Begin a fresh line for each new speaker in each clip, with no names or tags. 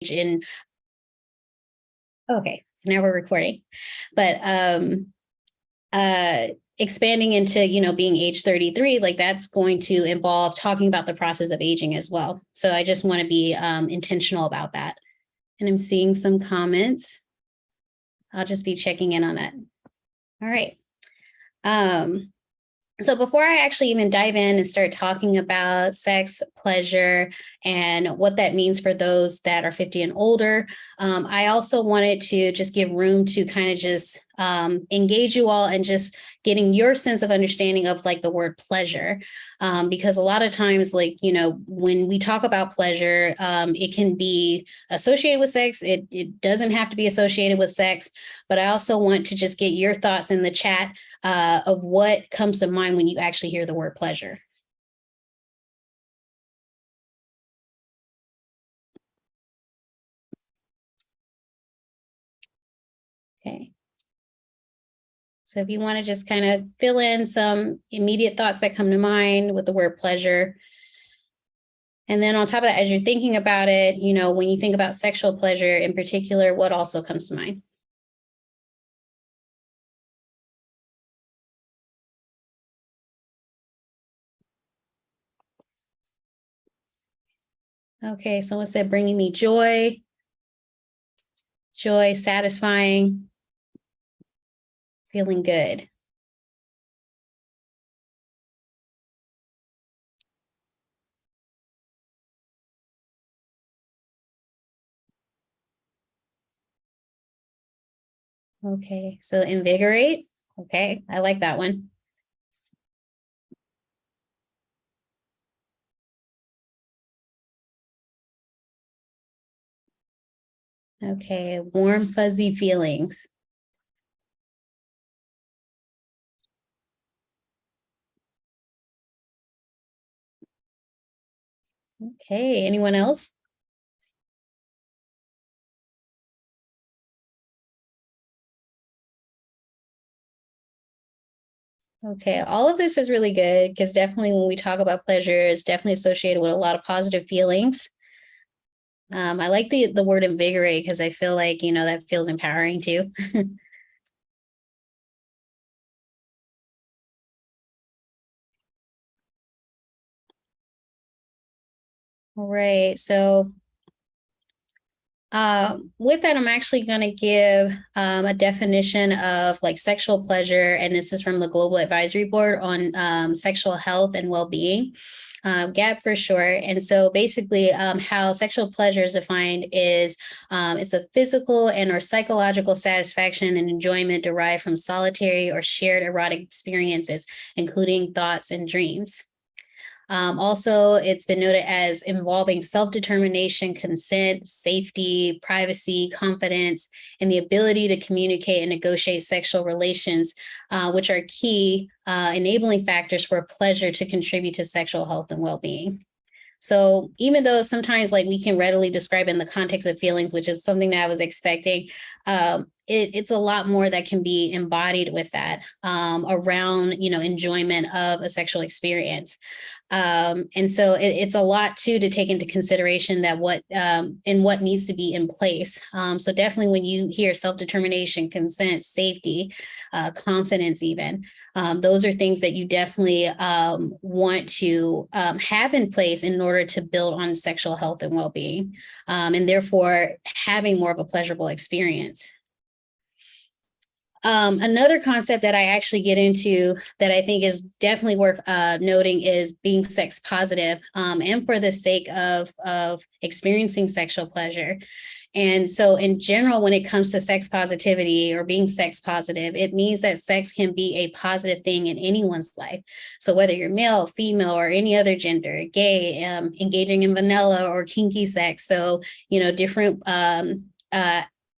in, okay, so now we're recording, but expanding into, being age 33, like that's going to involve talking about the process of aging as well. So I just want to be intentional about that. And I'm seeing some comments. I'll just be checking in on that. All right. So before I actually even dive in and start talking about sex, pleasure, and what that means for those that are 50 and older, I also wanted to just give room to kind of just engage you all and just getting your sense of understanding of like the word pleasure. Because a lot of times, like, when we talk about pleasure, it can be associated with sex. It doesn't have to be associated with sex, but I also want to just get your thoughts in the chat of what comes to mind when you actually hear the word pleasure. Okay. So if you want to just kind of fill in some immediate thoughts that come to mind with the word pleasure. And then on top of that, as you're thinking about it, when you think about sexual pleasure in particular, what also comes to mind? Okay, someone said bringing me joy, satisfying, feeling good. Okay, so invigorate. Okay, I like that one. Okay, warm, fuzzy feelings. Okay, anyone else? Okay, all of this is really good because definitely when we talk about pleasure, it's definitely associated with a lot of positive feelings. I like the word invigorate because I feel like, that feels empowering too. All right, so with that, I'm actually going to give a definition of like sexual pleasure, and this is from the Global Advisory Board on Sexual Health and Well-Being, GAP for short. And so basically how sexual pleasure is defined is it's a physical and or psychological satisfaction and enjoyment derived from solitary or shared erotic experiences, including thoughts and dreams. Also, it's been noted as involving self-determination, consent, safety, privacy, confidence, and the ability to communicate and negotiate sexual relations, which are key enabling factors for pleasure to contribute to sexual health and well-being. So even though sometimes like we can readily describe in the context of feelings, which is something that I was expecting, it's a lot more that can be embodied with that around, enjoyment of a sexual experience. And so it's a lot too to take into consideration that what needs to be in place. So definitely when you hear self-determination, consent, safety, confidence, even, those are things that you definitely want to have in place in order to build on sexual health and well-being, and therefore having more of a pleasurable experience. Another concept that I actually get into that I think is definitely worth noting is being sex positive, and for the sake of experiencing sexual pleasure. And so in general, when it comes to sex positivity or being sex positive, it means that sex can be a positive thing in anyone's life. So whether you're male, female, or any other gender, gay, engaging in vanilla or kinky sex. So, different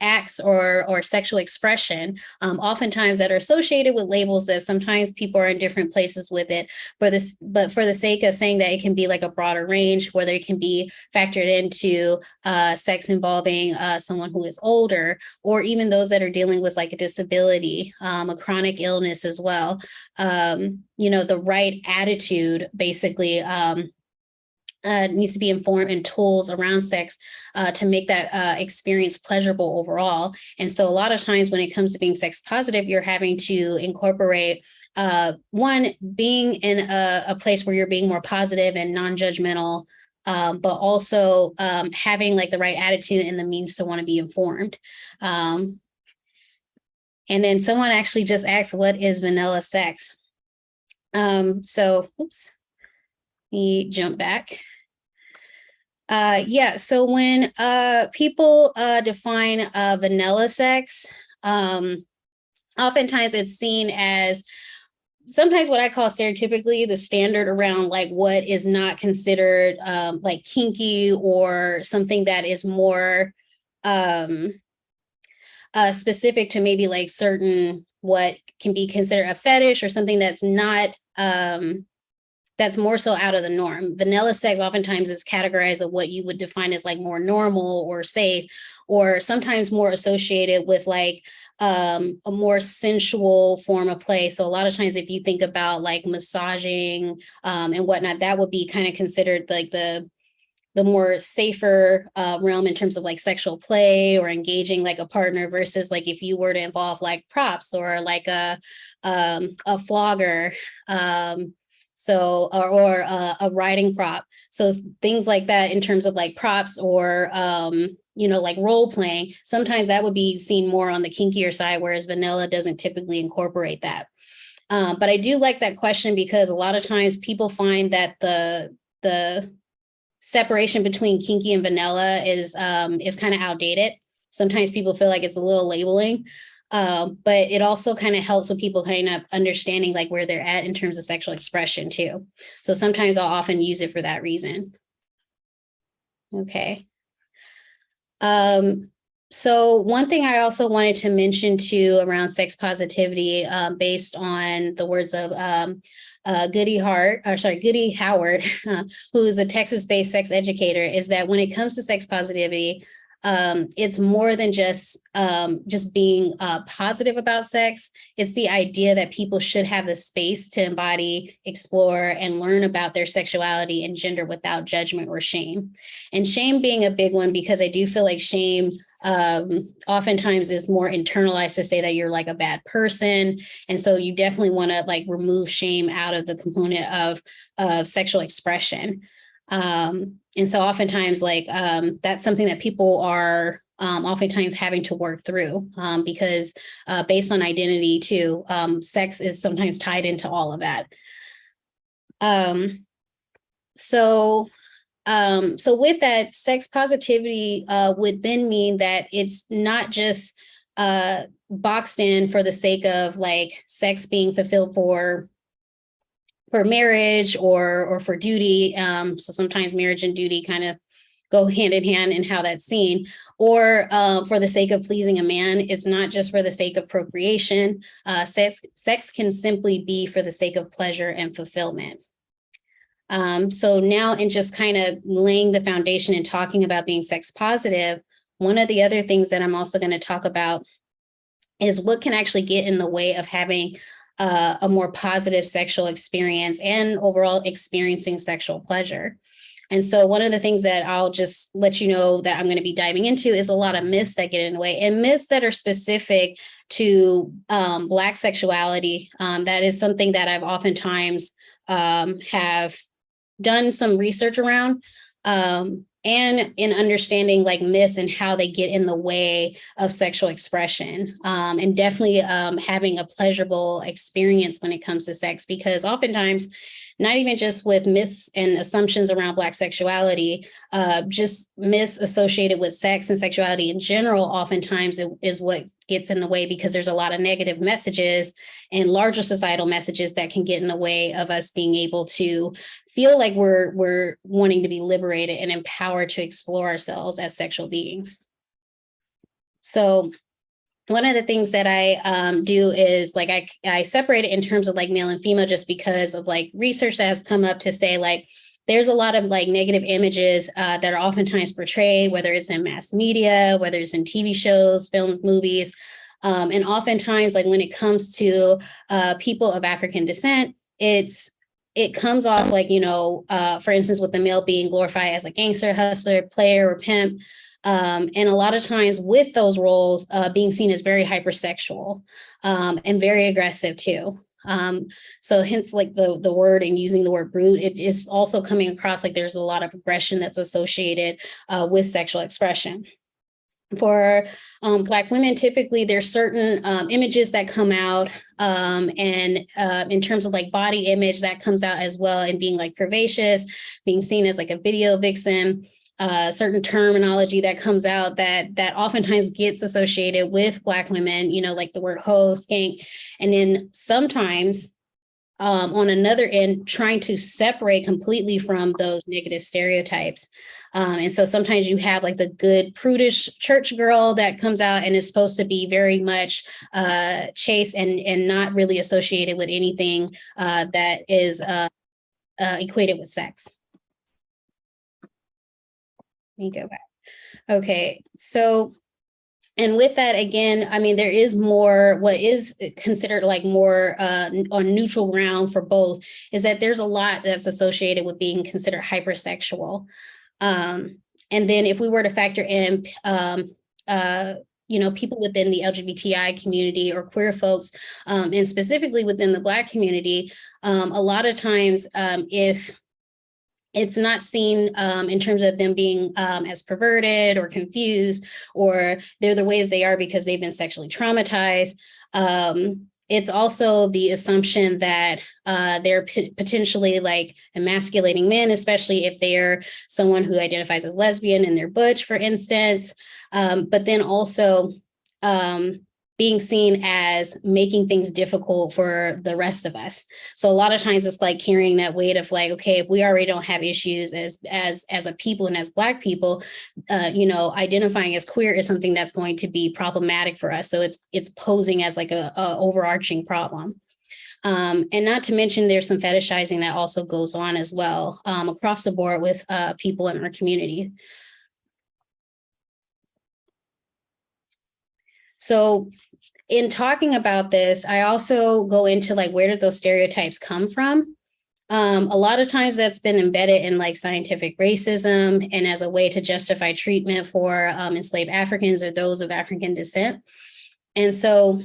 acts or sexual expression, oftentimes that are associated with labels that sometimes people are in different places with it. But for the sake of saying that it can be like a broader range, whether it can be factored into sex involving someone who is older, or even those that are dealing with like a disability, a chronic illness as well. The right attitude basically needs to be informed in tools around sex to make that experience pleasurable overall. And so a lot of times when it comes to being sex positive, you're having to incorporate one, being in a place where you're being more positive and non-judgmental, but also having like the right attitude and the means to want to be informed. And then someone actually just asked, what is vanilla sex? So, oops, let me jump back. Yeah, so when people define vanilla sex, oftentimes it's seen as sometimes what I call stereotypically the standard around like what is not considered like kinky or something that is more specific to maybe like certain what can be considered a fetish or something that's not that's more so out of the norm. Vanilla sex oftentimes is categorized of what you would define as like more normal or safe, or sometimes more associated with like a more sensual form of play. So a lot of times if you think about like massaging and whatnot, that would be kind of considered like the more safer realm in terms of like sexual play or engaging like a partner versus like if you were to involve like props or like a flogger. So, or a riding prop. So things like that in terms of like props or, like role playing, sometimes that would be seen more on the kinkier side, whereas vanilla doesn't typically incorporate that. But I do like that question because a lot of times people find that the separation between kinky and vanilla is kind of outdated. Sometimes people feel like it's a little labeling. But it also kind of helps with people kind of understanding like where they're at in terms of sexual expression too. So sometimes I'll often use it for that reason. Okay. So one thing I also wanted to mention too around sex positivity, based on the words of Goody Howard, who is a Texas-based sex educator, is that when it comes to sex positivity, it's more than just being positive about sex. It's the idea that people should have the space to embody, explore, and learn about their sexuality and gender without judgment or shame. And shame being a big one, because I do feel like shame oftentimes is more internalized to say that you're like a bad person. And so you definitely want to like remove shame out of the component of sexual expression. And so oftentimes like that's something that people are oftentimes having to work through because based on identity too, sex is sometimes tied into all of that. So with that, sex positivity would then mean that it's not just boxed in for the sake of like sex being fulfilled for marriage or for duty. So sometimes marriage and duty kind of go hand in hand in how that's seen, or for the sake of pleasing a man. It's not just for the sake of procreation. Sex can simply be for the sake of pleasure and fulfillment. So now in just kind of laying the foundation and talking about being sex positive, one of the other things that I'm also going to talk about is what can actually get in the way of having a more positive sexual experience and overall experiencing sexual pleasure. And so one of the things that I'll just let you know that I'm going to be diving into is a lot of myths that get in the way, and myths that are specific to Black sexuality. That is something that I've oftentimes have done some research around, and in understanding like myths and how they get in the way of sexual expression, and definitely having a pleasurable experience when it comes to sex, because oftentimes, not even just with myths and assumptions around Black sexuality, just myths associated with sex and sexuality in general, oftentimes is what gets in the way, because there's a lot of negative messages and larger societal messages that can get in the way of us being able to feel like we're wanting to be liberated and empowered to explore ourselves as sexual beings. So one of the things that I do is like I separate it in terms of like male and female, just because of like research that has come up to say like there's a lot of like negative images that are oftentimes portrayed, whether it's in mass media, whether it's in TV shows, films, movies, and oftentimes like when it comes to people of African descent, it's it comes off like, for instance, with the male being glorified as a gangster, hustler, player, or pimp. And a lot of times with those roles being seen as very hypersexual and very aggressive too. So hence like the word and using the word brute, it is also coming across like there's a lot of aggression that's associated with sexual expression. For Black women, typically there's certain images that come out, and in terms of like body image that comes out as well, and being like curvaceous, being seen as like a video vixen, certain terminology that comes out that oftentimes gets associated with Black women, like the word hoe, skank, and then sometimes on another end, trying to separate completely from those negative stereotypes. And so sometimes you have like the good prudish church girl that comes out and is supposed to be very much chaste and not really associated with anything that is equated with sex. Let me go back. Okay, so and with that, again, I mean, there is more, what is considered like more on neutral ground for both, is that there's a lot that's associated with being considered hypersexual. And then if we were to factor in, people within the LGBTI community or queer folks, and specifically within the Black community, a lot of times if it's not seen in terms of them being as perverted or confused, or they're the way that they are because they've been sexually traumatized. It's also the assumption that they're potentially like emasculating men, especially if they're someone who identifies as lesbian and they're butch, for instance. But then also being seen as making things difficult for the rest of us. So a lot of times it's like carrying that weight of like, okay, if we already don't have issues as a people and as Black people, identifying as queer is something that's going to be problematic for us. So it's posing as like a overarching problem. And not to mention there's some fetishizing that also goes on as well across the board with people in our community. So in talking about this, I also go into like, where did those stereotypes come from? A lot of times that's been embedded in like scientific racism and as a way to justify treatment for enslaved Africans or those of African descent. And so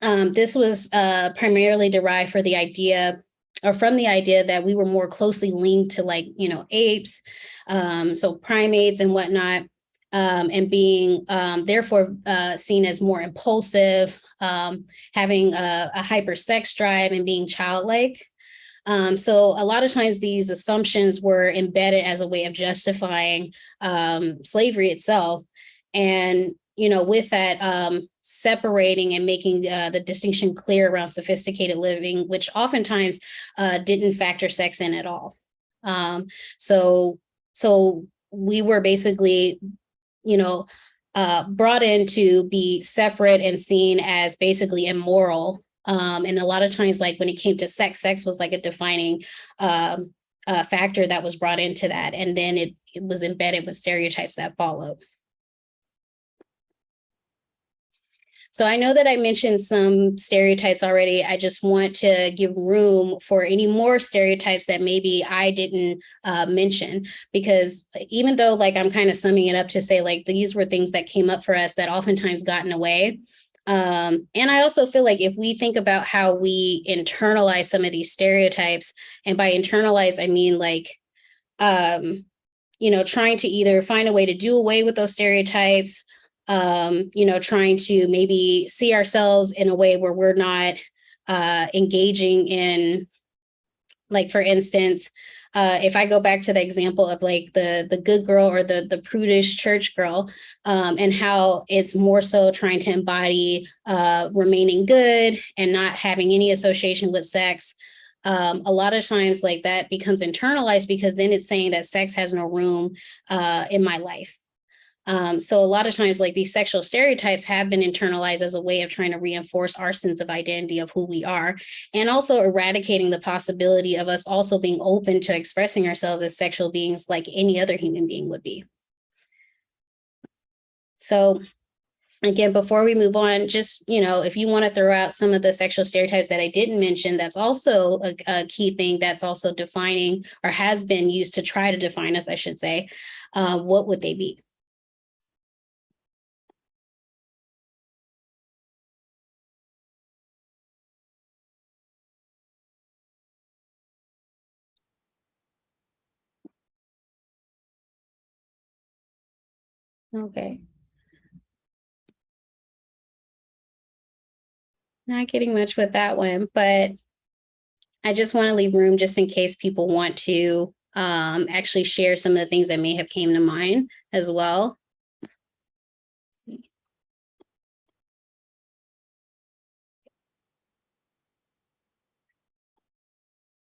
this was primarily derived from the idea that we were more closely linked to like, apes, so primates and whatnot. And being therefore seen as more impulsive, having a hyper sex drive and being childlike. So a lot of times these assumptions were embedded as a way of justifying slavery itself. And, with that, separating and making the distinction clear around sophisticated living, which oftentimes didn't factor sex in at all. So we were basically brought in to be separate and seen as basically immoral. And a lot of times, like when it came to sex was like a defining factor that was brought into that. And then it was embedded with stereotypes that followed. So I know that I mentioned some stereotypes already. I just want to give room for any more stereotypes that maybe I didn't mention, because even though like I'm kind of summing it up to say like these were things that came up for us that oftentimes got in the way. And I also feel like if we think about how we internalize some of these stereotypes, and by internalize, I mean like, trying to either find a way to do away with those stereotypes, trying to maybe see ourselves in a way where we're not engaging in, like, for instance, if I go back to the example of like the good girl or the prudish church girl, and how it's more so trying to embody remaining good and not having any association with sex. A lot of times like that becomes internalized, because then it's saying that sex has no room in my life. So a lot of times, like these sexual stereotypes have been internalized as a way of trying to reinforce our sense of identity of who we are, and also eradicating the possibility of us also being open to expressing ourselves as sexual beings like any other human being would be. So again, before we move on, just, if you want to throw out some of the sexual stereotypes that I didn't mention, that's also a key thing that's also defining, or has been used to try to define us, I should say, what would they be? Okay. Not getting much with that one, but I just want to leave room just in case people want to actually share some of the things that may have came to mind as well.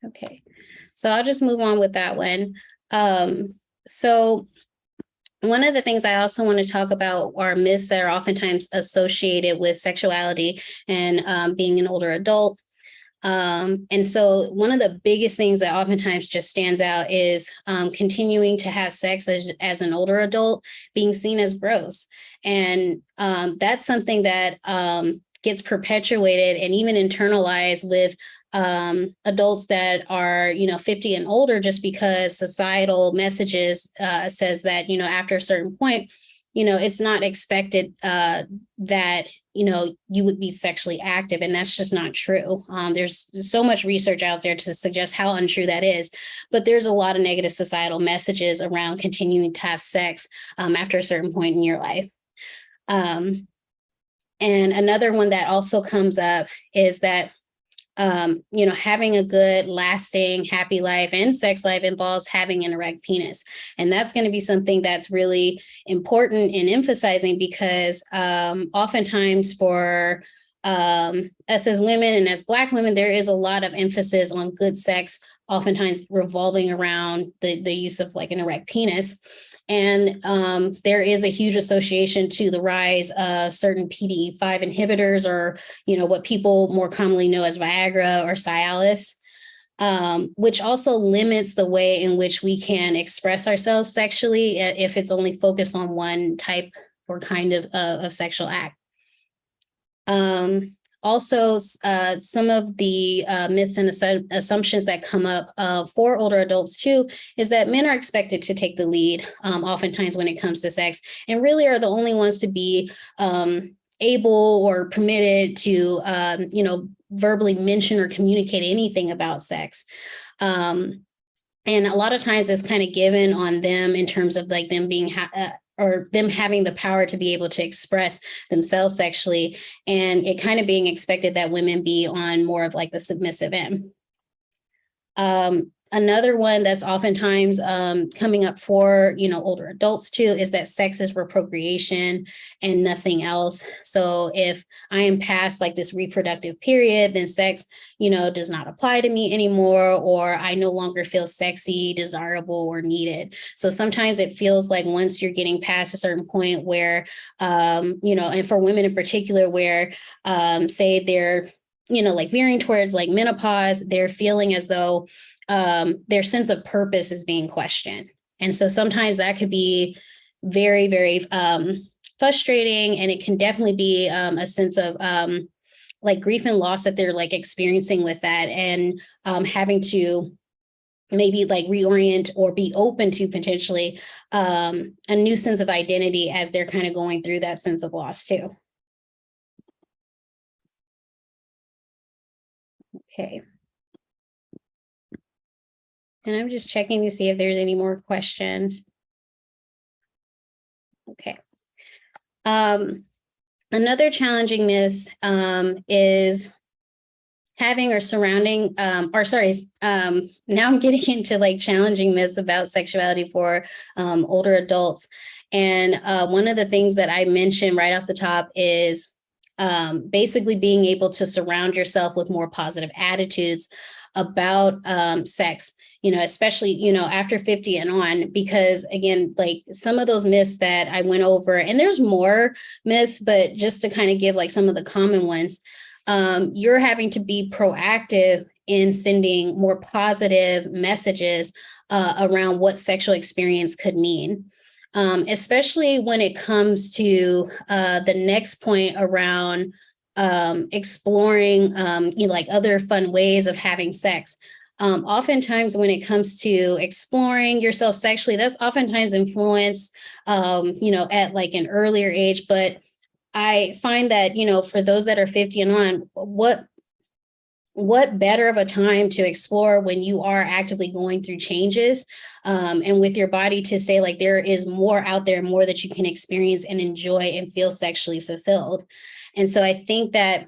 Okay, so I'll just move on with that one. So one of the things I also want to talk about are myths that are oftentimes associated with sexuality and being an older adult. And so one of the biggest things that oftentimes just stands out is continuing to have sex as an older adult being seen as gross. And that's something that gets perpetuated and even internalized with adults that are 50 and older, just because societal messages says that after a certain point it's not expected that you would be sexually active, and that's just not true. There's so much research out there to suggest how untrue that is, but there's a lot of negative societal messages around continuing to have sex after a certain point in your life. And another one that also comes up is that having a good, lasting, happy life and sex life involves having an erect penis. And that's going to be something that's really important in emphasizing, because oftentimes for us as women and as Black women, there is a lot of emphasis on good sex, oftentimes revolving around the use of like an erect penis. And there is a huge association to the rise of certain PDE5 inhibitors, or, what people more commonly know as Viagra or Cialis, which also limits the way in which we can express ourselves sexually if it's only focused on one type or kind of sexual act. Also, some of the myths and assumptions that come up for older adults too is that men are expected to take the lead oftentimes when it comes to sex, and really are the only ones to be able or permitted to verbally mention or communicate anything about sex. And a lot of times it's kind of given on them in terms of like them being or them having the power to be able to express themselves sexually, and it kind of being expected that women be on more of like the submissive end. Another one that's oftentimes coming up for older adults too is that sex is for procreation and nothing else. So if I am past like this reproductive period, then sex does not apply to me anymore, or I no longer feel sexy, desirable, or needed. So sometimes it feels like once you're getting past a certain point where and for women in particular, where say they're like veering towards like menopause, they're feeling as though their sense of purpose is being questioned. And so sometimes that could be very, very frustrating. And it can definitely be a sense of like grief and loss that they're like experiencing with that, and having to maybe like reorient or be open to potentially a new sense of identity as they're kind of going through that sense of loss too. Okay. And I'm just checking to see if there's any more questions. Okay. Another challenging myth is having or surrounding, now I'm getting into like challenging myths about sexuality for older adults. And one of the things that I mentioned right off the top is basically being able to surround yourself with more positive attitudes about sex, especially, after 50 and on, because again, like some of those myths that I went over, and there's more myths, but just to kind of give like some of the common ones, you're having to be proactive in sending more positive messages around what sexual experience could mean. especially when it comes to the next point around exploring like other fun ways of having sex. Oftentimes when it comes to exploring yourself sexually, that's oftentimes influenced at like an earlier age. But I find that for those that are 50 and on, what better of a time to explore when you are actively going through changes, and with your body, to say like there is more out there, more that you can experience and enjoy and feel sexually fulfilled. And so I think that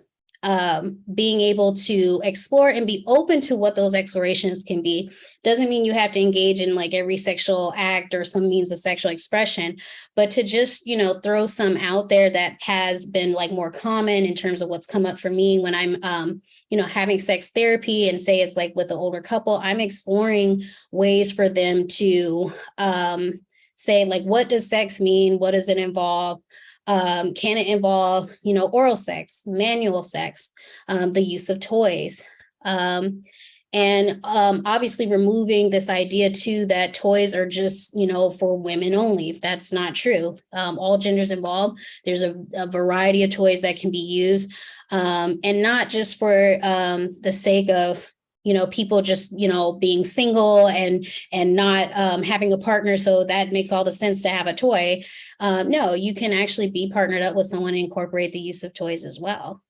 being able to explore and be open to what those explorations can be doesn't mean you have to engage in like every sexual act or some means of sexual expression, but to just throw some out there that has been like more common in terms of what's come up for me when I'm having sex therapy, and say it's like with an older couple, I'm exploring ways for them to say like, what does sex mean? What does it involve? Can it involve, oral sex, manual sex, the use of toys? And obviously removing this idea too that toys are just, for women only. If that's not true, all genders involved. There's a variety of toys that can be used, and not just for the sake of people just being single and not having a partner, so that makes all the sense to have a toy. No, you can actually be partnered up with someone and incorporate the use of toys as well.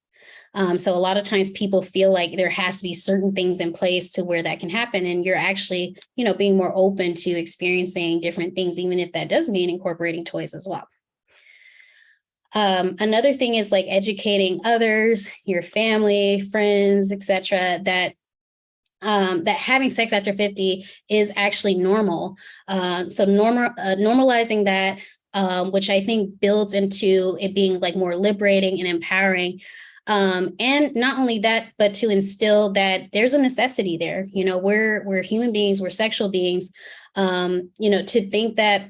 So a lot of times people feel like there has to be certain things in place to where that can happen, and you're actually being more open to experiencing different things, even if that does mean incorporating toys as well. Another thing is like educating others, your family, friends, etc., that having sex after 50 is actually normal. So normalizing that, which I think builds into it being like more liberating and empowering. And not only that, but to instill that there's a necessity there. We're human beings, we're sexual beings. To think that,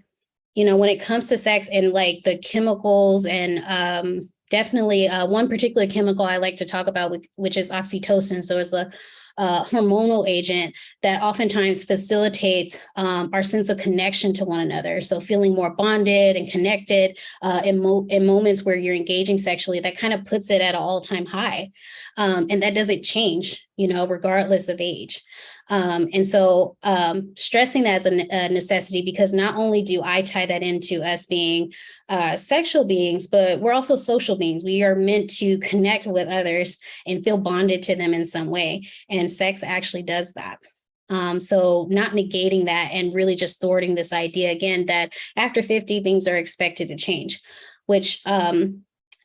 when it comes to sex and like the chemicals and definitely one particular chemical I like to talk about, which is oxytocin. So it's a hormonal agent that oftentimes facilitates our sense of connection to one another. So feeling more bonded and connected in moments where you're engaging sexually, that kind of puts it at an all-time high. And that doesn't change, regardless of age. And so stressing that as a necessity, because not only do I tie that into us being sexual beings, but we're also social beings. We are meant to connect with others and feel bonded to them in some way. And sex actually does that. So not negating that and really just thwarting this idea again that after 50, things are expected to change, which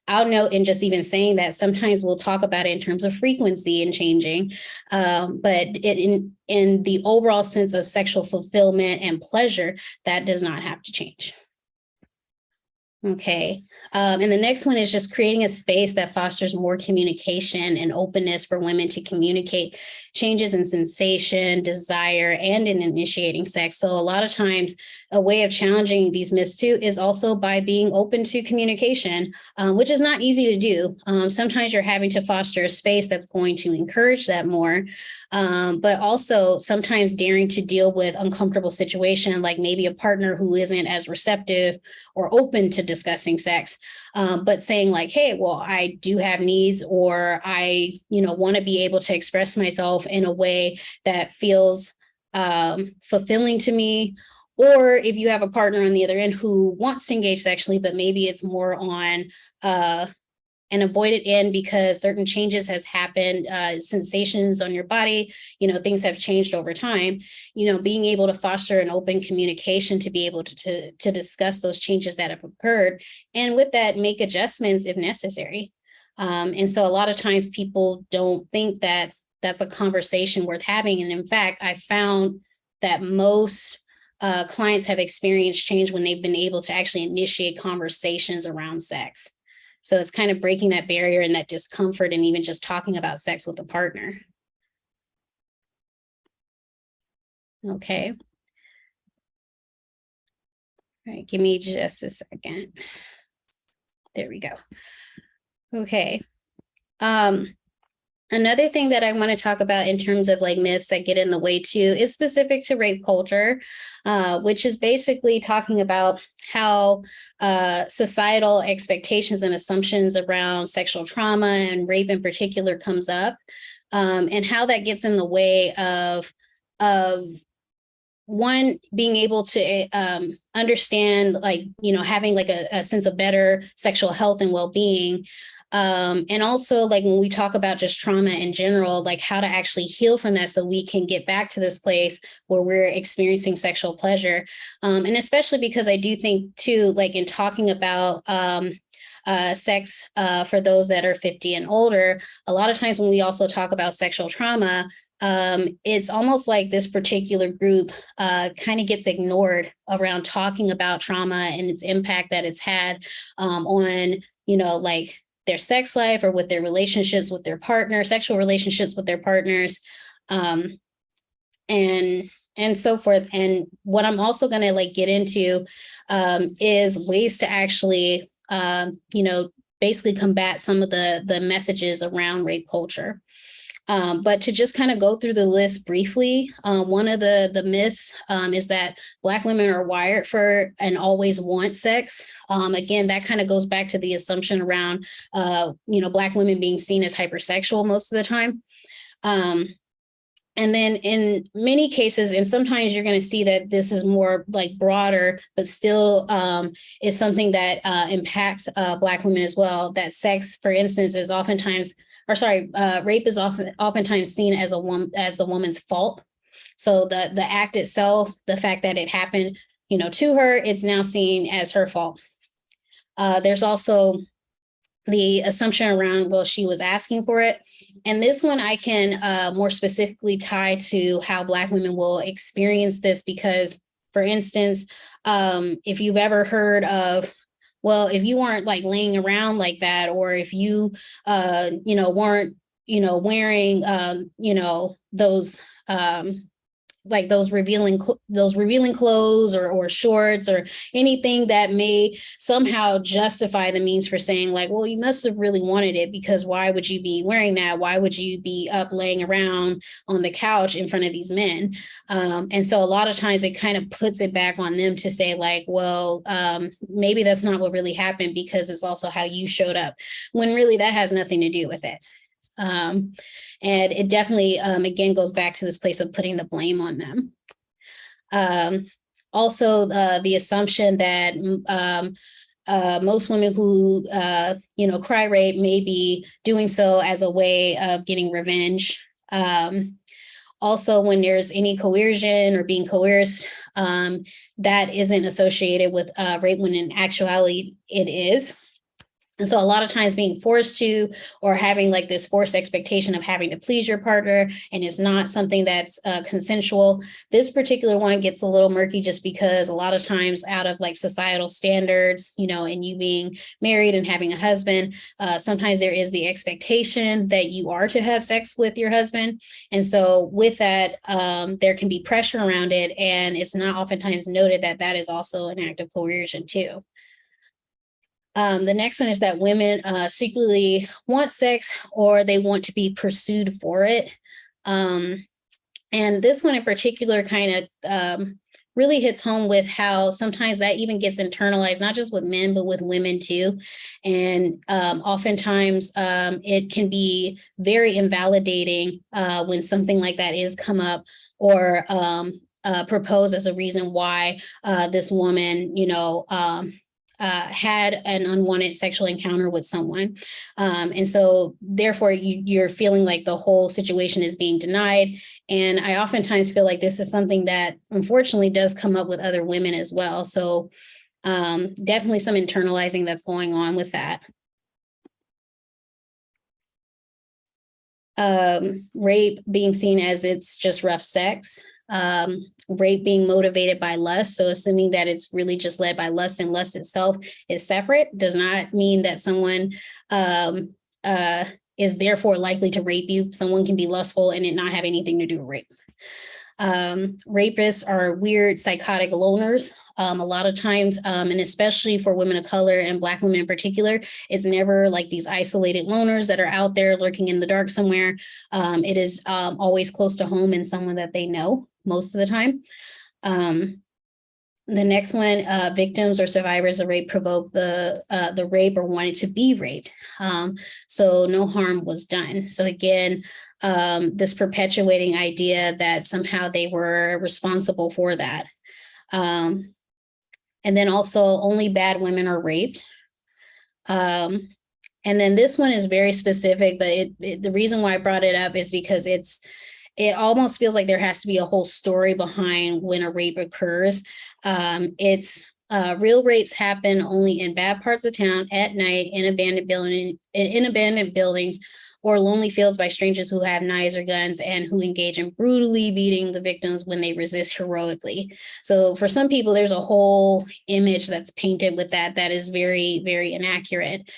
I'll note in just even saying that sometimes we'll talk about it in terms of frequency and changing, but in the overall sense of sexual fulfillment and pleasure, that does not have to change. Okay. And the next one is just creating a space that fosters more communication and openness for women to communicate changes in sensation, desire, and in initiating sex. So a lot of times a way of challenging these myths too is also by being open to communication, which is not easy to do. Sometimes you're having to foster a space that's going to encourage that more, but also sometimes daring to deal with uncomfortable situation, like maybe a partner who isn't as receptive or open to discussing sex, but saying like, hey, well, I do have needs, or I, want to be able to express myself in a way that feels fulfilling to me. Or if you have a partner on the other end who wants to engage sexually, but maybe it's more on an avoided end because certain changes has happened, sensations on your body, things have changed over time, being able to foster an open communication to be able to discuss those changes that have occurred. And with that, make adjustments if necessary. And so a lot of times people don't think that that's a conversation worth having. And in fact, I found that most clients have experienced change when they've been able to actually initiate conversations around sex. So it's kind of breaking that barrier and that discomfort and even just talking about sex with a partner. Okay. All right, give me just a second. There we go. Okay. Another thing that I want to talk about in terms of like myths that get in the way too is specific to rape culture, which is basically talking about how societal expectations and assumptions around sexual trauma and rape in particular comes up, and how that gets in the way of one being able to understand, like, you know, having like a sense of better sexual health and well-being, and also like when we talk about just trauma in general, like how to actually heal from that so we can get back to this place where we're experiencing sexual pleasure, and especially because I do think too, like in talking about sex for those that are 50 and older, a lot of times when we also talk about sexual trauma, it's almost like this particular group kind of gets ignored around talking about trauma and its impact that it's had on, you know, like their sex life or with their relationships with their partner, sexual relationships with their partners, um, and so forth. And what I'm also going to like get into is ways to actually, you know, basically combat some of the messages around rape culture. But to just kind of go through the list briefly, one of the myths is that Black women are wired for and always want sex. Again, that kind of goes back to the assumption around, you know, Black women being seen as hypersexual most of the time. And then in many cases, and sometimes you're going to see that this is more like broader, but still is something that impacts Black women as well, that sex, for instance, is oftentimes, or sorry, rape is oftentimes seen as the woman's fault. So the act itself, the fact that it happened, you know, to her, it's now seen as her fault. There's also the assumption around, well, she was asking for it. And this one I can more specifically tie to how Black women will experience this because, for instance, if you've ever heard of, well, if you weren't like laying around like that, or if you, you know, weren't, you know, wearing, you know, those, like those revealing clothes or shorts or anything that may somehow justify the means for saying like, well, you must have really wanted it, because why would you be wearing that? Why would you be up laying around on the couch in front of these men? And so a lot of times it kind of puts it back on them to say like, well, maybe that's not what really happened, because it's also how you showed up, when really that has nothing to do with it. And it definitely, again, goes back to this place of putting the blame on them. Also, the assumption that most women who, you know, cry rape may be doing so as a way of getting revenge. Also, when there's any coercion or being coerced, that isn't associated with rape, when in actuality it is. And so a lot of times being forced to, or having like this forced expectation of having to please your partner, and it's not something that's consensual. This particular one gets a little murky just because a lot of times out of like societal standards, you know, and you being married and having a husband, sometimes there is the expectation that you are to have sex with your husband. And so with that, there can be pressure around it. And it's not oftentimes noted that that is also an act of coercion too. The next one is that women secretly want sex, or they want to be pursued for it. And this one in particular kind of really hits home with how sometimes that even gets internalized, not just with men, but with women too. And oftentimes it can be very invalidating when something like that is come up, or proposed as a reason why this woman, you know, had an unwanted sexual encounter with someone. And so therefore you're feeling like the whole situation is being denied. And I oftentimes feel like this is something that unfortunately does come up with other women as well. So definitely some internalizing that's going on with that. Rape being seen as it's just rough sex. Rape being motivated by lust. So assuming that it's really just led by lust, and lust itself is separate, does not mean that someone is therefore likely to rape you. Someone can be lustful and it not have anything to do with rape. Rapists are weird, psychotic loners. A lot of times, and especially for women of color and Black women in particular, it's never like these isolated loners that are out there lurking in the dark somewhere. It is always close to home and someone that they know most of the time. The next one, victims or survivors of rape provoked the rape or wanted to be raped. So no harm was done. So again, this perpetuating idea that somehow they were responsible for that. And then also only bad women are raped. And then this one is very specific, but the reason why I brought it up is because it almost feels like there has to be a whole story behind when a rape occurs. Real rapes happen only in bad parts of town at night in abandoned buildings or lonely fields by strangers who have knives or guns and who engage in brutally beating the victims when they resist heroically. So for some people, there's a whole image that's painted with that is very, very inaccurate.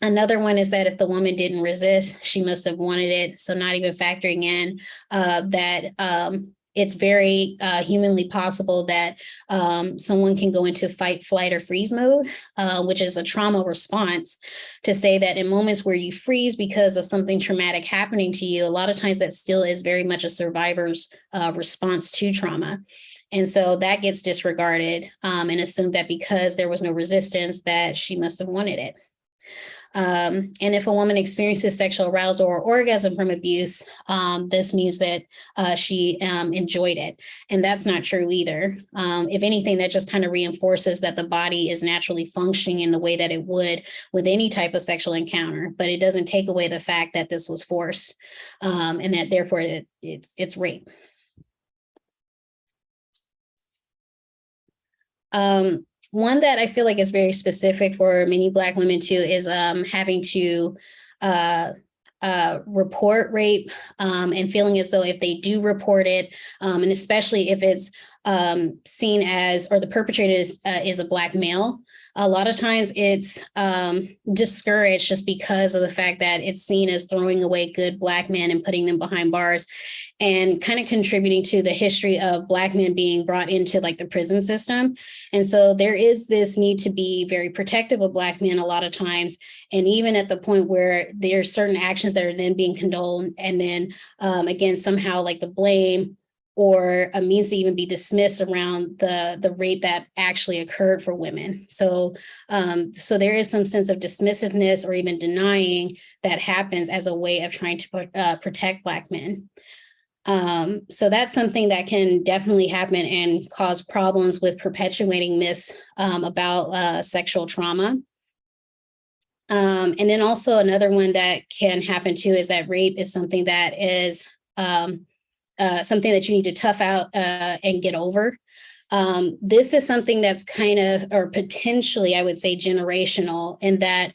Another one is that if the woman didn't resist, she must have wanted it. So not even factoring in that it's very humanly possible that someone can go into fight, flight, or freeze mode, which is a trauma response, to say that in moments where you freeze because of something traumatic happening to you, a lot of times that still is very much a survivor's response to trauma. And so that gets disregarded and assumed that because there was no resistance that she must have wanted it. And if a woman experiences sexual arousal or orgasm from abuse, this means that she enjoyed it. And that's not true either. If anything, that just kind of reinforces that the body is naturally functioning in the way that it would with any type of sexual encounter, but it doesn't take away the fact that this was forced and that therefore it's rape. One that I feel like is very specific for many Black women too is having to report rape and feeling as though if they do report it, and especially if it's seen as, or the perpetrator is a Black male, a lot of times it's discouraged just because of the fact that it's seen as throwing away good Black men and putting them behind bars, and kind of contributing to the history of Black men being brought into like the prison system. And so there is this need to be very protective of Black men a lot of times. And even at the point where there's certain actions that are then being condoned, and then again, somehow like the blame or a means to even be dismissed around the rape that actually occurred for women. So, so there is some sense of dismissiveness or even denying that happens as a way of trying to protect Black men. So that's something that can definitely happen and cause problems with perpetuating myths about sexual trauma. And then also another one that can happen too is that rape is something that is something that you need to tough out and get over. This is something that's kind of, or potentially, I would say, generational, in that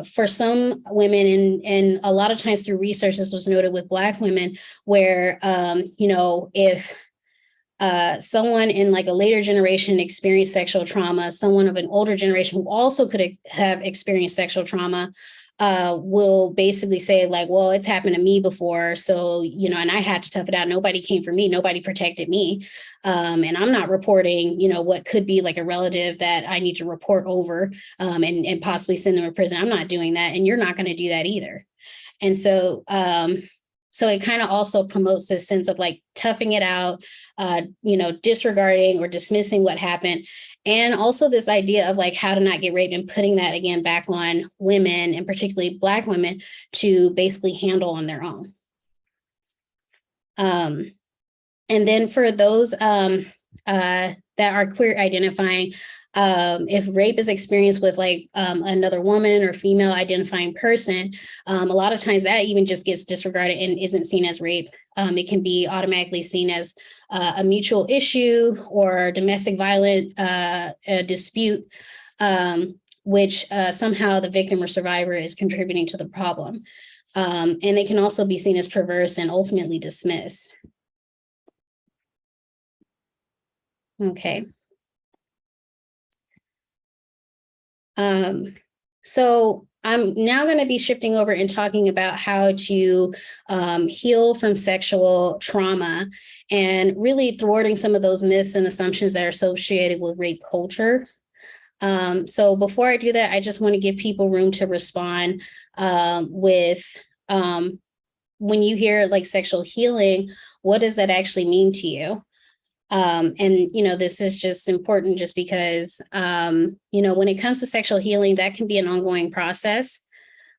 for some women, and a lot of times through research, this was noted with Black women, where, if someone in like a later generation experienced sexual trauma, someone of an older generation who also could have experienced sexual trauma, will basically say like, well, it's happened to me before. So, and I had to tough it out. Nobody came for me. Nobody protected me. And I'm not reporting, what could be like a relative that I need to report over and possibly send them to prison. I'm not doing that. And you're not going to do that either. And so, so it kind of also promotes this sense of like toughing it out, disregarding or dismissing what happened. And also this idea of like how to not get raped and putting that again back on women, and particularly Black women, to basically handle on their own. And then for those that are queer identifying, if rape is experienced with like another woman or female identifying person, a lot of times that even just gets disregarded and isn't seen as rape. It can be automatically seen as a mutual issue or domestic violent dispute, which somehow the victim or survivor is contributing to the problem. And they can also be seen as perverse and ultimately dismissed. Okay. So I'm now going to be shifting over and talking about how to heal from sexual trauma and really thwarting some of those myths and assumptions that are associated with rape culture. So before I do that, I just want to give people room to respond with when you hear like sexual healing, what does that actually mean to you? And, this is just important just because, when it comes to sexual healing, that can be an ongoing process.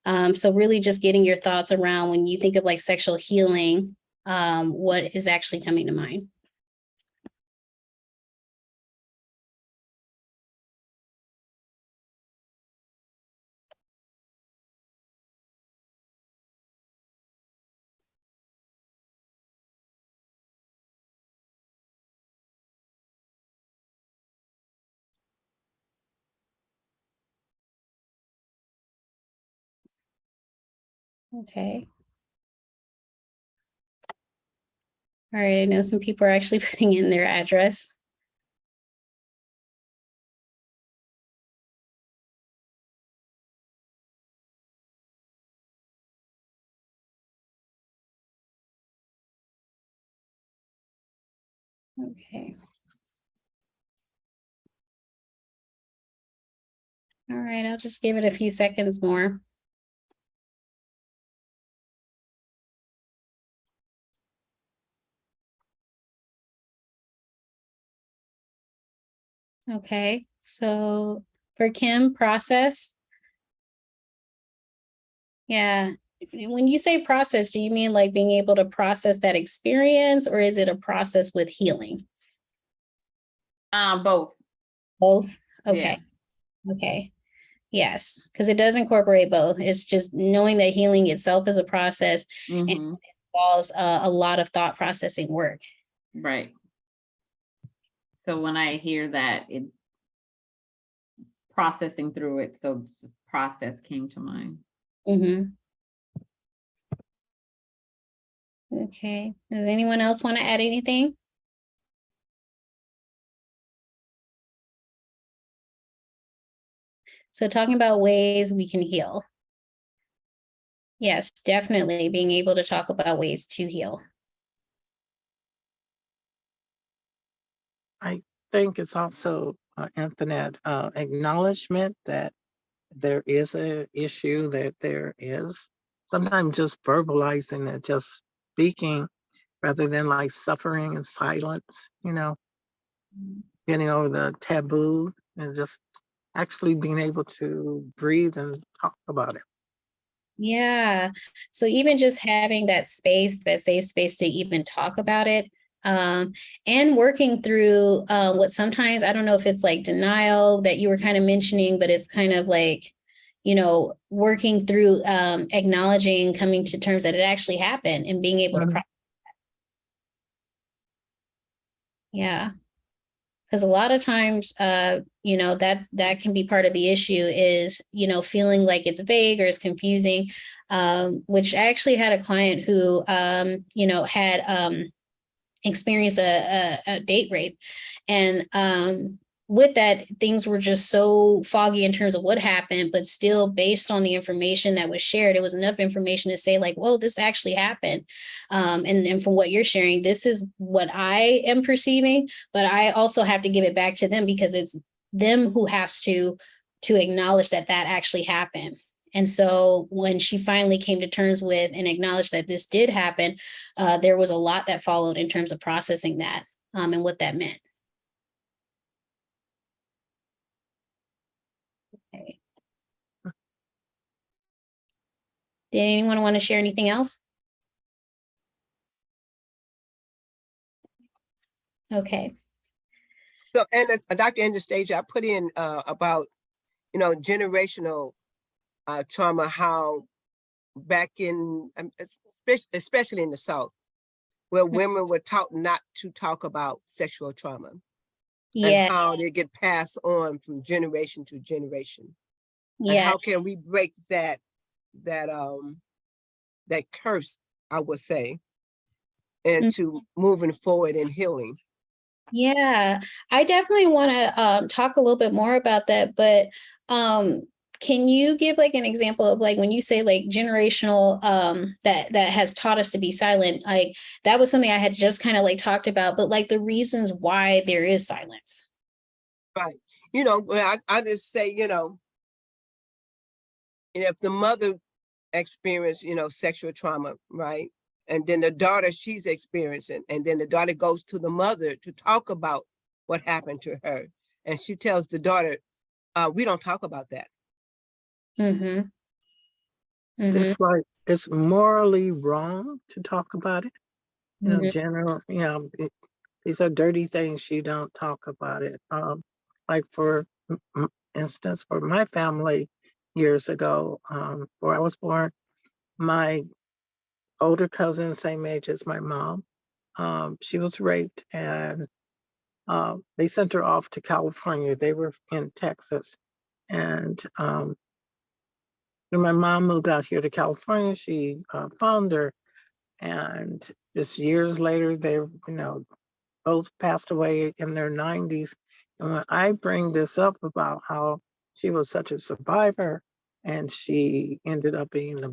So really just getting your thoughts around when you think of like sexual healing, what is actually coming to mind? Okay. All right. I know some people are actually putting in their address. Okay. All right. I'll just give it a few seconds more. Okay. So for Kim, process. Yeah. When you say process, do you mean like being able to process that experience, or is it a process with healing?
Both.
Both? Okay. Yeah. Okay. Yes, because it does incorporate both. It's just knowing that healing itself is a process and it involves a lot of thought processing work.
Right. So when I hear that, it processing through it, so process came to mind.
Mm-hmm. Okay. Does anyone else want to add anything? So talking about ways we can heal. Yes, definitely being able to talk about ways to heal.
I think it's also, Antoinette, acknowledgement that there is an issue, that there is sometimes just verbalizing it, just speaking rather than like suffering in silence, getting over the taboo and just actually being able to breathe and talk about it.
Yeah. So even just having that space, that safe space to even talk about it, and working through what sometimes, I don't know if it's like denial that you were kind of mentioning, but it's kind of like, working through acknowledging, coming to terms that it actually happened and being able to process. Yeah. Because a lot of times, that can be part of the issue is, feeling like it's vague or it's confusing, which I actually had a client who, had experienced a date rape. And with that, things were just so foggy in terms of what happened, but still based on the information that was shared, it was enough information to say like, whoa, this actually happened. And from what you're sharing, this is what I am perceiving, but I also have to give it back to them because it's them who has to acknowledge that that actually happened. And so when she finally came to terms with and acknowledged that this did happen, there was a lot that followed in terms of processing that and what that meant. Okay. Did anyone want to share anything else? Okay.
So, and Dr. Anastasia, I put in about, generational trauma, how back in, especially in the South, where women were taught not to talk about sexual trauma.
Yeah.
And how they get passed on from generation to generation.
Yeah.
And how can we break that curse, I would say, into moving forward and healing?
Yeah, I definitely want to talk a little bit more about that, but Can you give like an example of like when you say like generational that has taught us to be silent? Like that was something I had just kind of like talked about, but like the reasons why there is silence.
Right. Well, I just say, and if the mother experienced, sexual trauma, right? And then the daughter, she's experiencing, and then the daughter goes to the mother to talk about what happened to her. And she tells the daughter, we don't talk about that.
Mm-hmm. Mm-hmm.
It's like it's morally wrong to talk about it.
Mm-hmm.
General, these are dirty things. You don't talk about it. Like for instance, for my family years ago, where I was born, my older cousin, same age as my mom, she was raped, and they sent her off to California. They were in Texas, and when my mom moved out here to California, she found her, and just years later, they, both passed away in their 90s. And when I bring this up about how she was such a survivor, and she ended up being a,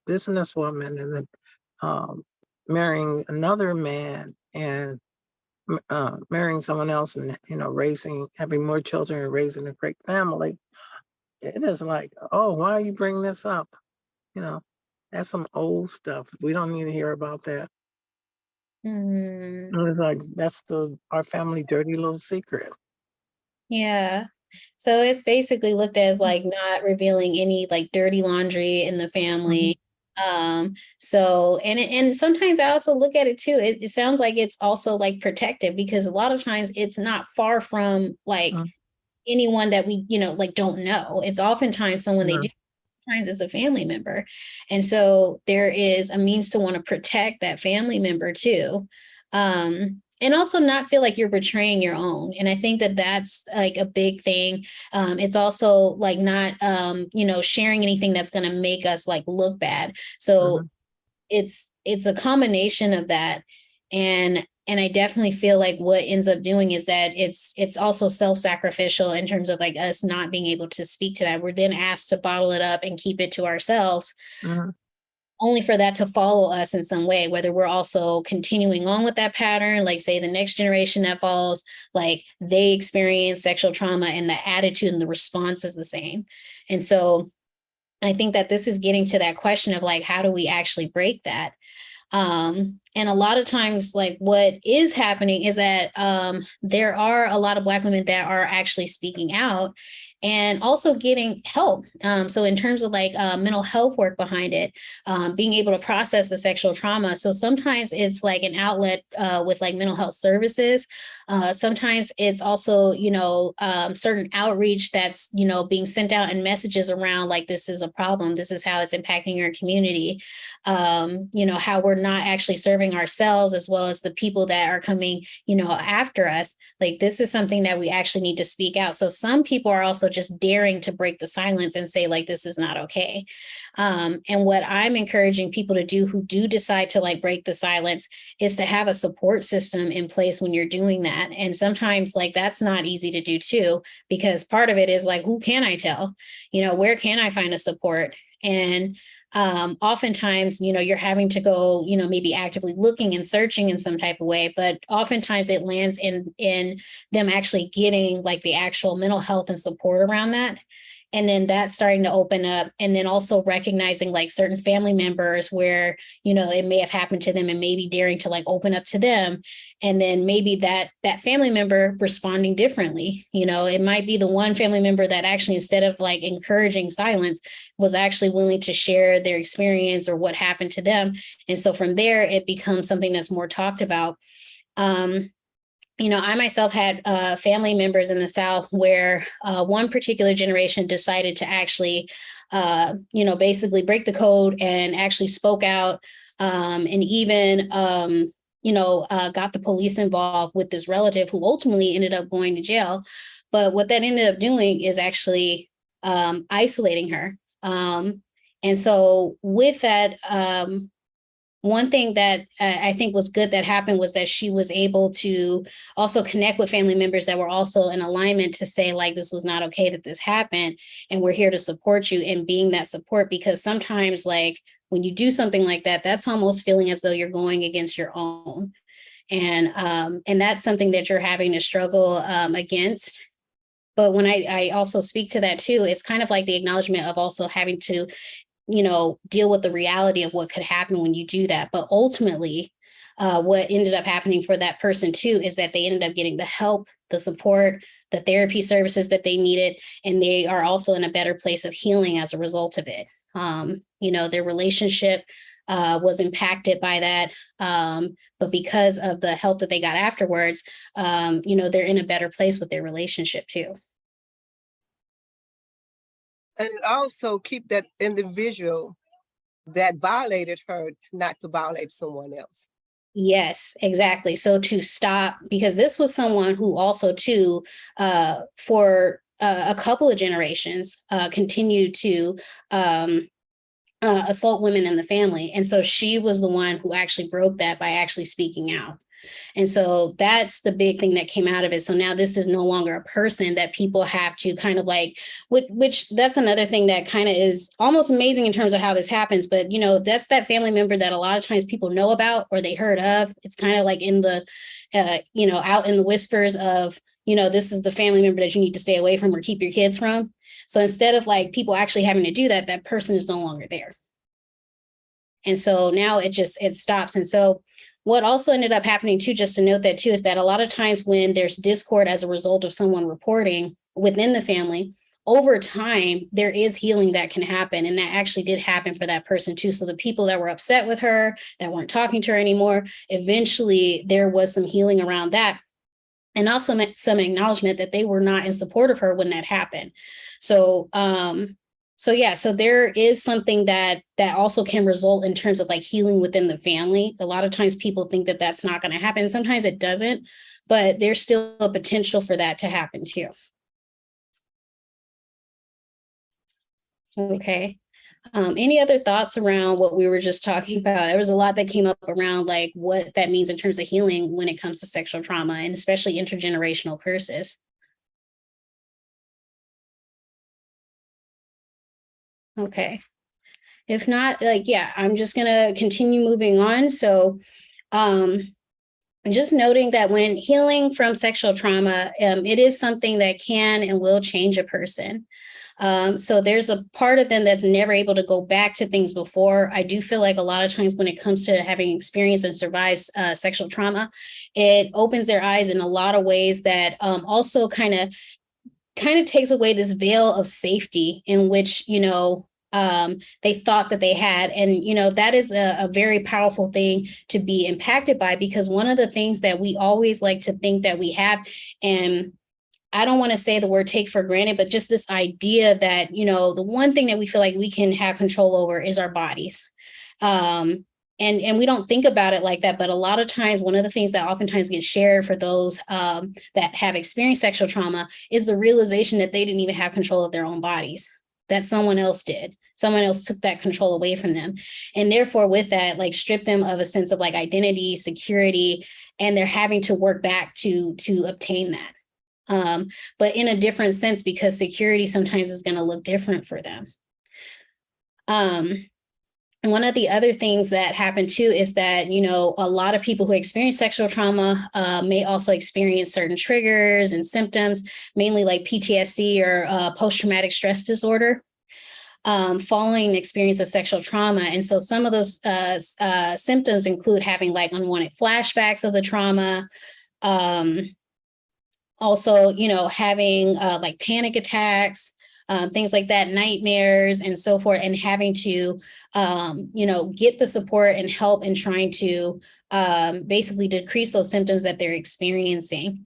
businesswoman, and then marrying another man, and marrying someone else, and having more children and raising a great family, it is like, oh, why are you bringing this up? You know, that's some old stuff. We don't need to hear about that.
Mm-hmm.
It's like that's our family dirty little secret.
Yeah. So it's basically looked as like not revealing any like dirty laundry in the family. So and sometimes I also look at it too. It sounds like it's also like protective, because a lot of times it's not far from like
Mhm.
anyone that we, like don't know. It's oftentimes someone they do, times it's a family member. And so there is a means to want to protect that family member too. And also not feel like you're betraying your own. And I think that that's like a big thing. It's also like not, sharing anything that's going to make us like look bad. So it's a combination of that. And I definitely feel like what ends up doing is that it's also self-sacrificial in terms of like us not being able to speak to that. We're then asked to bottle it up and keep it to ourselves,
Mhm.
only for that to follow us in some way, whether we're also continuing on with that pattern, like say the next generation that follows, like they experience sexual trauma and the attitude and the response is the same. And so I think that this is getting to that question of like, how do we actually break that? And a lot of times, like what is happening is that there are a lot of Black women that are actually speaking out and also getting help. So in terms of like mental health work behind it, being able to process the sexual trauma. So sometimes it's like an outlet with like mental health services. Sometimes it's also, certain outreach that's, being sent out and messages around like, this is a problem. This is how it's impacting our community. How we're not actually serving ourselves as well as the people that are coming, after us. Like this is something that we actually need to speak out. So some people are also just daring to break the silence and say like, this is not okay. And what I'm encouraging people to do who do decide to like break the silence is to have a support system in place when you're doing that. And sometimes like that's not easy to do too, because part of it is like, who can I tell? Where can I find a support? And oftentimes, you're having to go, maybe actively looking and searching in some type of way, but oftentimes it lands in them actually getting like the actual mental health and support around that. And then that's starting to open up. And then also recognizing like certain family members where, it may have happened to them and maybe daring to like open up to them. And then maybe that family member responding differently. It might be the one family member that actually, instead of like encouraging silence, was actually willing to share their experience or what happened to them. And so from there, it becomes something that's more talked about. I myself had family members in the South where one particular generation decided to actually, basically break the code and actually spoke out, and even, got the police involved with this relative who ultimately ended up going to jail. But what that ended up doing is actually isolating her. And so with that, one thing that I think was good that happened was that she was able to also connect with family members that were also in alignment to say, like, this was not okay that this happened, and we're here to support you and being that support, because sometimes, like, when you do something like that, that's almost feeling as though you're going against your own. And that's something that you're having to struggle against. But when I also speak to that too, it's kind of like the acknowledgement of also having to, deal with the reality of what could happen when you do that. But ultimately, what ended up happening for that person too is that they ended up getting the help, the support, the therapy services that they needed, and they are also in a better place of healing as a result of it. Their relationship was impacted by that, but because of the help that they got afterwards, they're in a better place with their relationship too.
And it also keep that individual that violated her not to violate someone else.
Yes, exactly. So to stop, because this was someone who also too, for a couple of generations, continued to assault women in the family. And so she was the one who actually broke that by actually speaking out. And so that's the big thing that came out of it. So now this is no longer a person that people have to kind of like, which that's another thing that kind of is almost amazing in terms of how this happens. But, that's that family member that a lot of times people know about or they heard of. It's kind of like in the, out in the whispers of, this is the family member that you need to stay away from or keep your kids from. So instead of like people actually having to do that, that person is no longer there. And so now it stops. And so what also ended up happening too, just to note that too, is that a lot of times when there's discord as a result of someone reporting within the family, over time, there is healing that can happen. And that actually did happen for that person too. So the people that were upset with her, that weren't talking to her anymore, eventually there was some healing around that. And also some acknowledgement that they were not in support of her when that happened. So there is something that also can result in terms of like healing within the family. A lot of times people think that that's not going to happen. Sometimes it doesn't, but there's still a potential for that to happen too. Okay. Any other thoughts around what we were just talking about? There was a lot that came up around like what that means in terms of healing when it comes to sexual trauma and especially intergenerational curses. Okay. If not, I'm just gonna continue moving on. So just noting that when healing from sexual trauma, it is something that can and will change a person. So there's a part of them that's never able to go back to things before. I do feel like a lot of times when it comes to having experienced and survived sexual trauma, it opens their eyes in a lot of ways that also kind of takes away this veil of safety in which, they thought that they had. And, that is a very powerful thing to be impacted by, because one of the things that we always like to think that we have, and I don't want to say the word take for granted, but just this idea that, the one thing that we feel like we can have control over is our bodies. And we don't think about it like that. But a lot of times, one of the things that oftentimes gets shared for those that have experienced sexual trauma is the realization that they didn't even have control of their own bodies, that someone else did. Someone else took that control away from them. And therefore, with that, like strip them of a sense of like identity, security, and they're having to work back to obtain that. But in a different sense, because security sometimes is going to look different for them. And one of the other things that happen too is that, a lot of people who experience sexual trauma may also experience certain triggers and symptoms, mainly like PTSD or post-traumatic stress disorder, following an experience of sexual trauma. And so some of those symptoms include having like unwanted flashbacks of the trauma, also, having like panic attacks, things like that, nightmares and so forth, and having to, get the support and help in trying to basically decrease those symptoms that they're experiencing.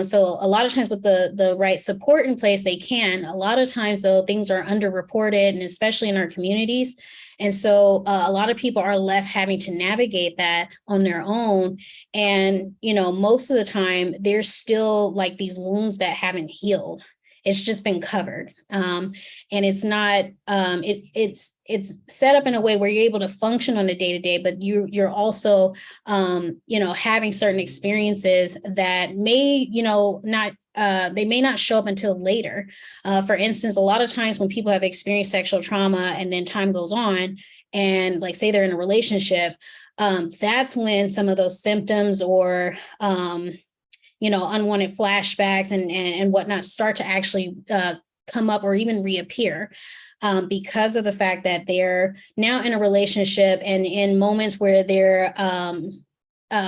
So a lot of times with the right support in place, they can. A lot of times, though, things are underreported, and especially in our communities. And so a lot of people are left having to navigate that on their own. And, most of the time, there's still like these wounds that haven't healed. It's just been covered. And it's not, it's set up in a way where you're able to function on a day-to-day, but you're also, having certain experiences that may, not, they may not show up until later. For instance, a lot of times when people have experienced sexual trauma and then time goes on and like say they're in a relationship, that's when some of those symptoms or, unwanted flashbacks and whatnot start to actually come up or even reappear. Because of the fact that they're now in a relationship and in moments where they're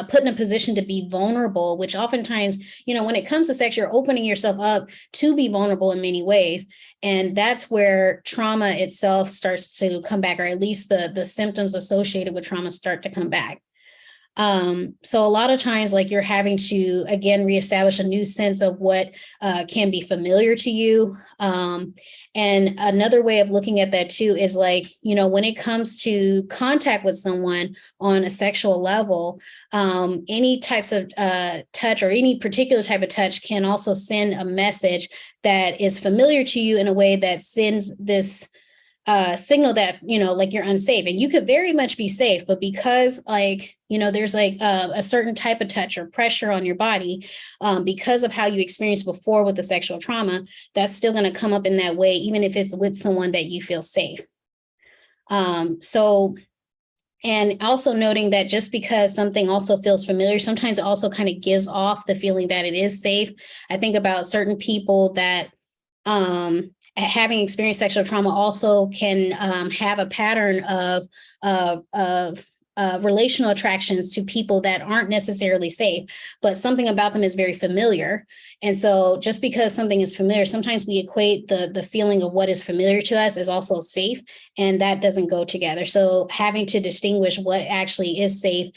put in a position to be vulnerable, which oftentimes, when it comes to sex, you're opening yourself up to be vulnerable in many ways. And that's where trauma itself starts to come back, or at least the symptoms associated with trauma start to come back. So a lot of times, like you're having to, again, reestablish a new sense of what can be familiar to you. And another way of looking at that too is like, when it comes to contact with someone on a sexual level, any types of touch or any particular type of touch can also send a message that is familiar to you in a way that sends this signal that, like you're unsafe, and you could very much be safe, but because there's like a certain type of touch or pressure on your body, because of how you experienced before with the sexual trauma, that's still going to come up in that way, even if it's with someone that you feel safe. And also noting that just because something also feels familiar, sometimes it also kind of gives off the feeling that it is safe. I think about certain people that having experienced sexual trauma also can have a pattern of relational attractions to people that aren't necessarily safe, but something about them is very familiar. And so just because something is familiar, sometimes we equate the feeling of what is familiar to us as also safe, and that doesn't go together. So having to distinguish what actually is safe,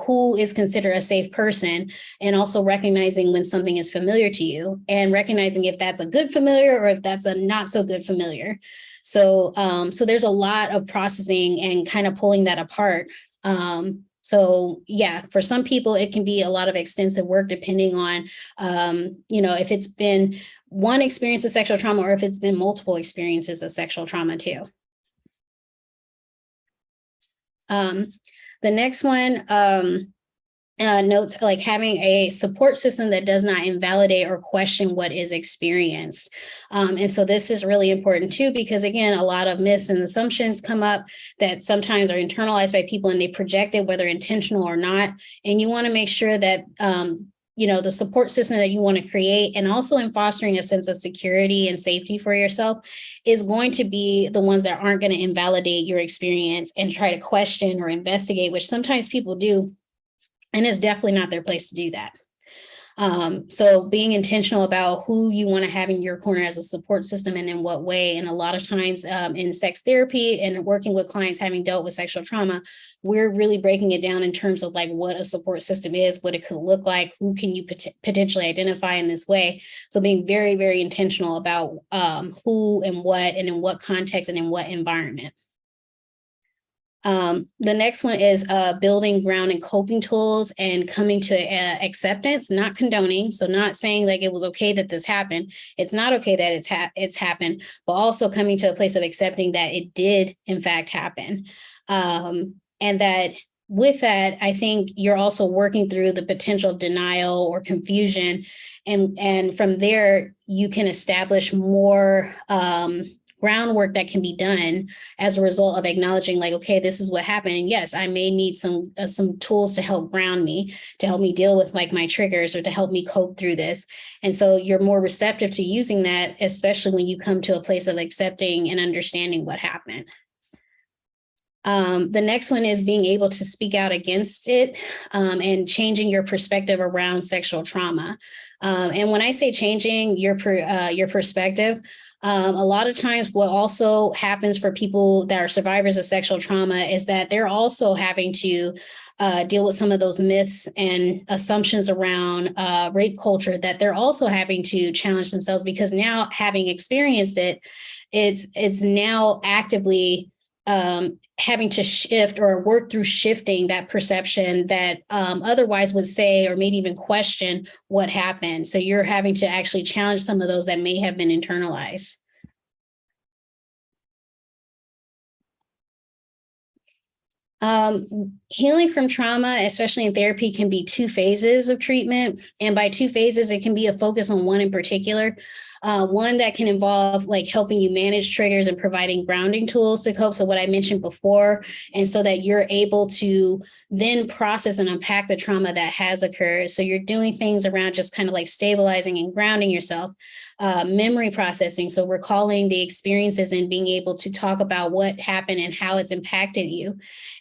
who is considered a safe person, and also recognizing when something is familiar to you and recognizing if that's a good familiar or if that's a not so good familiar. So, so there's a lot of processing and kind of pulling that apart. So yeah, for some people, it can be a lot of extensive work depending on, if it's been one experience of sexual trauma or if it's been multiple experiences of sexual trauma too. The next one, notes like having a support system that does not invalidate or question what is experienced. And so this is really important too, because again, a lot of myths and assumptions come up that sometimes are internalized by people and they project it, whether intentional or not. And you want to make sure that, the support system that you want to create, and also in fostering a sense of security and safety for yourself, is going to be the ones that aren't going to invalidate your experience and try to question or investigate, which sometimes people do. And it's definitely not their place to do that. So being intentional about who you want to have in your corner as a support system and in what way. And a lot of times in sex therapy and working with clients having dealt with sexual trauma, we're really breaking it down in terms of like what a support system is, what it could look like, who can you potentially identify in this way. So being very, very intentional about who and what and in what context and in what environment. The next one is building ground and coping tools and coming to acceptance, not condoning. So not saying like it was okay that this happened. It's not okay that it's happened, but also coming to a place of accepting that it did in fact happen. And that with that, I think you're also working through the potential denial or confusion. And from there, you can establish more groundwork that can be done as a result of acknowledging like, okay, this is what happened. And yes, I may need some tools to help ground me, to help me deal with like my triggers or to help me cope through this. And so you're more receptive to using that, especially when you come to a place of accepting and understanding what happened. The next one is being able to speak out against it and changing your perspective around sexual trauma. And when I say changing your perspective, a lot of times what also happens for people that are survivors of sexual trauma is that they're also having to deal with some of those myths and assumptions around rape culture that they're also having to challenge themselves, because now having experienced it, it's now actively having to shift or work through shifting that perception that otherwise would say or maybe even question what happened. So you're having to actually challenge some of those that may have been internalized. Healing from trauma, especially in therapy, can be 2 phases of treatment. And by 2 phases, it can be a focus on one in particular. One that can involve like helping you manage triggers and providing grounding tools to cope. So what I mentioned before, and so that you're able to then process and unpack the trauma that has occurred. So you're doing things around just kind of like stabilizing and grounding yourself. Memory processing, so recalling the experiences and being able to talk about what happened and how it's impacted you.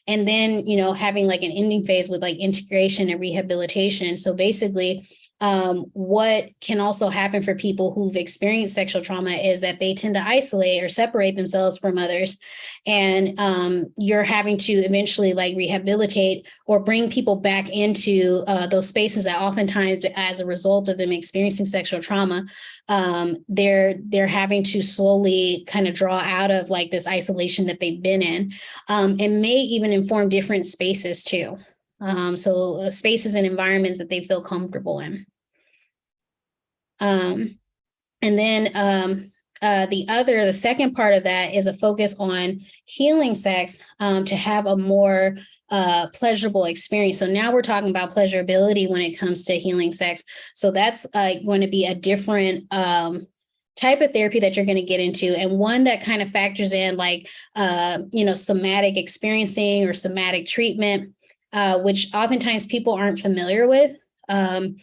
And then, having like an ending phase with like integration and rehabilitation. So basically, what can also happen for people who've experienced sexual trauma is that they tend to isolate or separate themselves from others. And you're having to eventually like rehabilitate or bring people back into those spaces that oftentimes, as a result of them experiencing sexual trauma, they're having to slowly kind of draw out of like this isolation that they've been in, and may even inform different spaces too. So spaces and environments that they feel comfortable in. And then the second part of that is a focus on healing sex to have a more pleasurable experience. So now we're talking about pleasurability when it comes to healing sex. So that's going to be a different type of therapy that you're going to get into, and one that kind of factors in like, somatic experiencing or somatic treatment, which oftentimes people aren't familiar with. And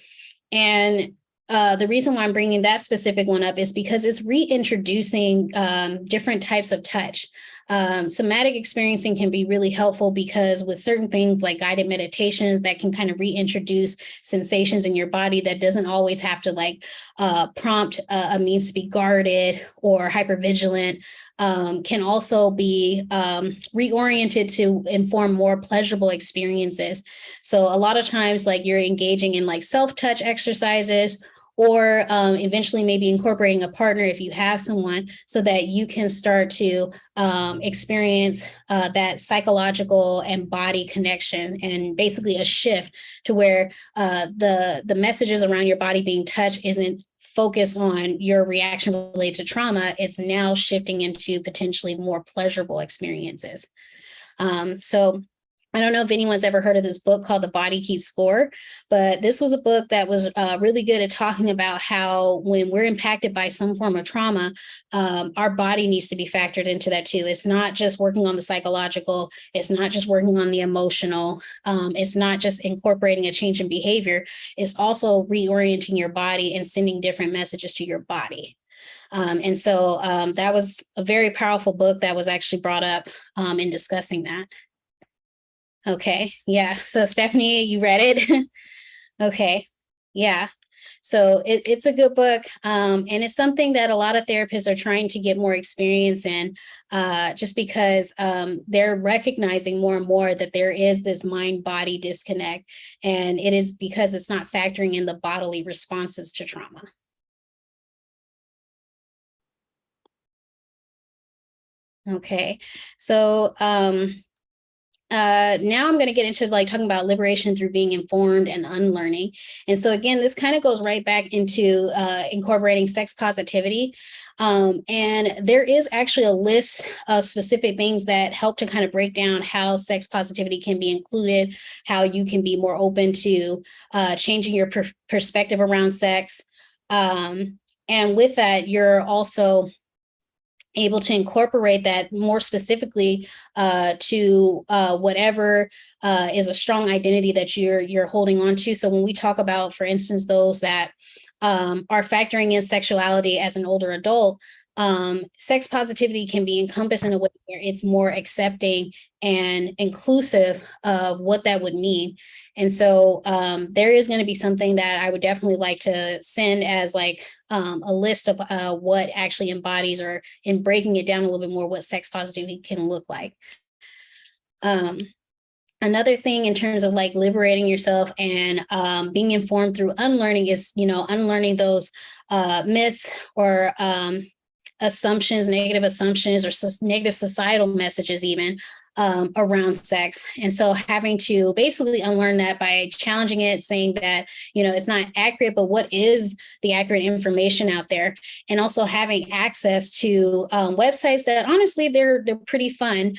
the reason why I'm bringing that specific one up is because it's reintroducing different types of touch. Somatic experiencing can be really helpful because with certain things like guided meditations that can kind of reintroduce sensations in your body that doesn't always have to like prompt a means to be guarded or hypervigilant, can also be reoriented to inform more pleasurable experiences. So a lot of times like you're engaging in like self-touch exercises, or eventually maybe incorporating a partner if you have someone, so that you can start to experience that psychological and body connection, and basically a shift to where the messages around your body being touched isn't focused on your reaction related to trauma. It's now shifting into potentially more pleasurable experiences. So I don't know if anyone's ever heard of this book called The Body Keeps Score, but this was a book that was really good at talking about how when we're impacted by some form of trauma, our body needs to be factored into that too. It's not just working on the psychological, it's not just working on the emotional, it's not just incorporating a change in behavior, it's also reorienting your body and sending different messages to your body. And so that was a very powerful book that was actually brought up in discussing that. Okay, yeah. So Stephanie, you read it? Okay, yeah. So it's a good book, and it's something that a lot of therapists are trying to get more experience in, just because they're recognizing more and more that there is this mind-body disconnect, and it is because it's not factoring in the bodily responses to trauma. Okay, so now I'm going to get into like talking about liberation through being informed and unlearning. And so again, this kind of goes right back into incorporating sex positivity. And there is actually a list of specific things that help to kind of break down how sex positivity can be included, how you can be more open to changing your perspective around sex. And with that, you're also able to incorporate that more specifically to whatever is a strong identity that you're holding on to. So when we talk about, for instance, those that are factoring in sexuality as an older adult, sex positivity can be encompassed in a way where it's more accepting and inclusive of what that would mean. And so there is going to be something that I would definitely like to send as like a list of what actually embodies, or in breaking it down a little bit more, what sex positivity can look like. Another thing in terms of like liberating yourself and being informed through unlearning is, unlearning those myths or assumptions, negative assumptions, or negative societal messages even around sex. And so having to basically unlearn that by challenging it, saying that, it's not accurate, but what is the accurate information out there? And also having access to websites that honestly, they're pretty fun.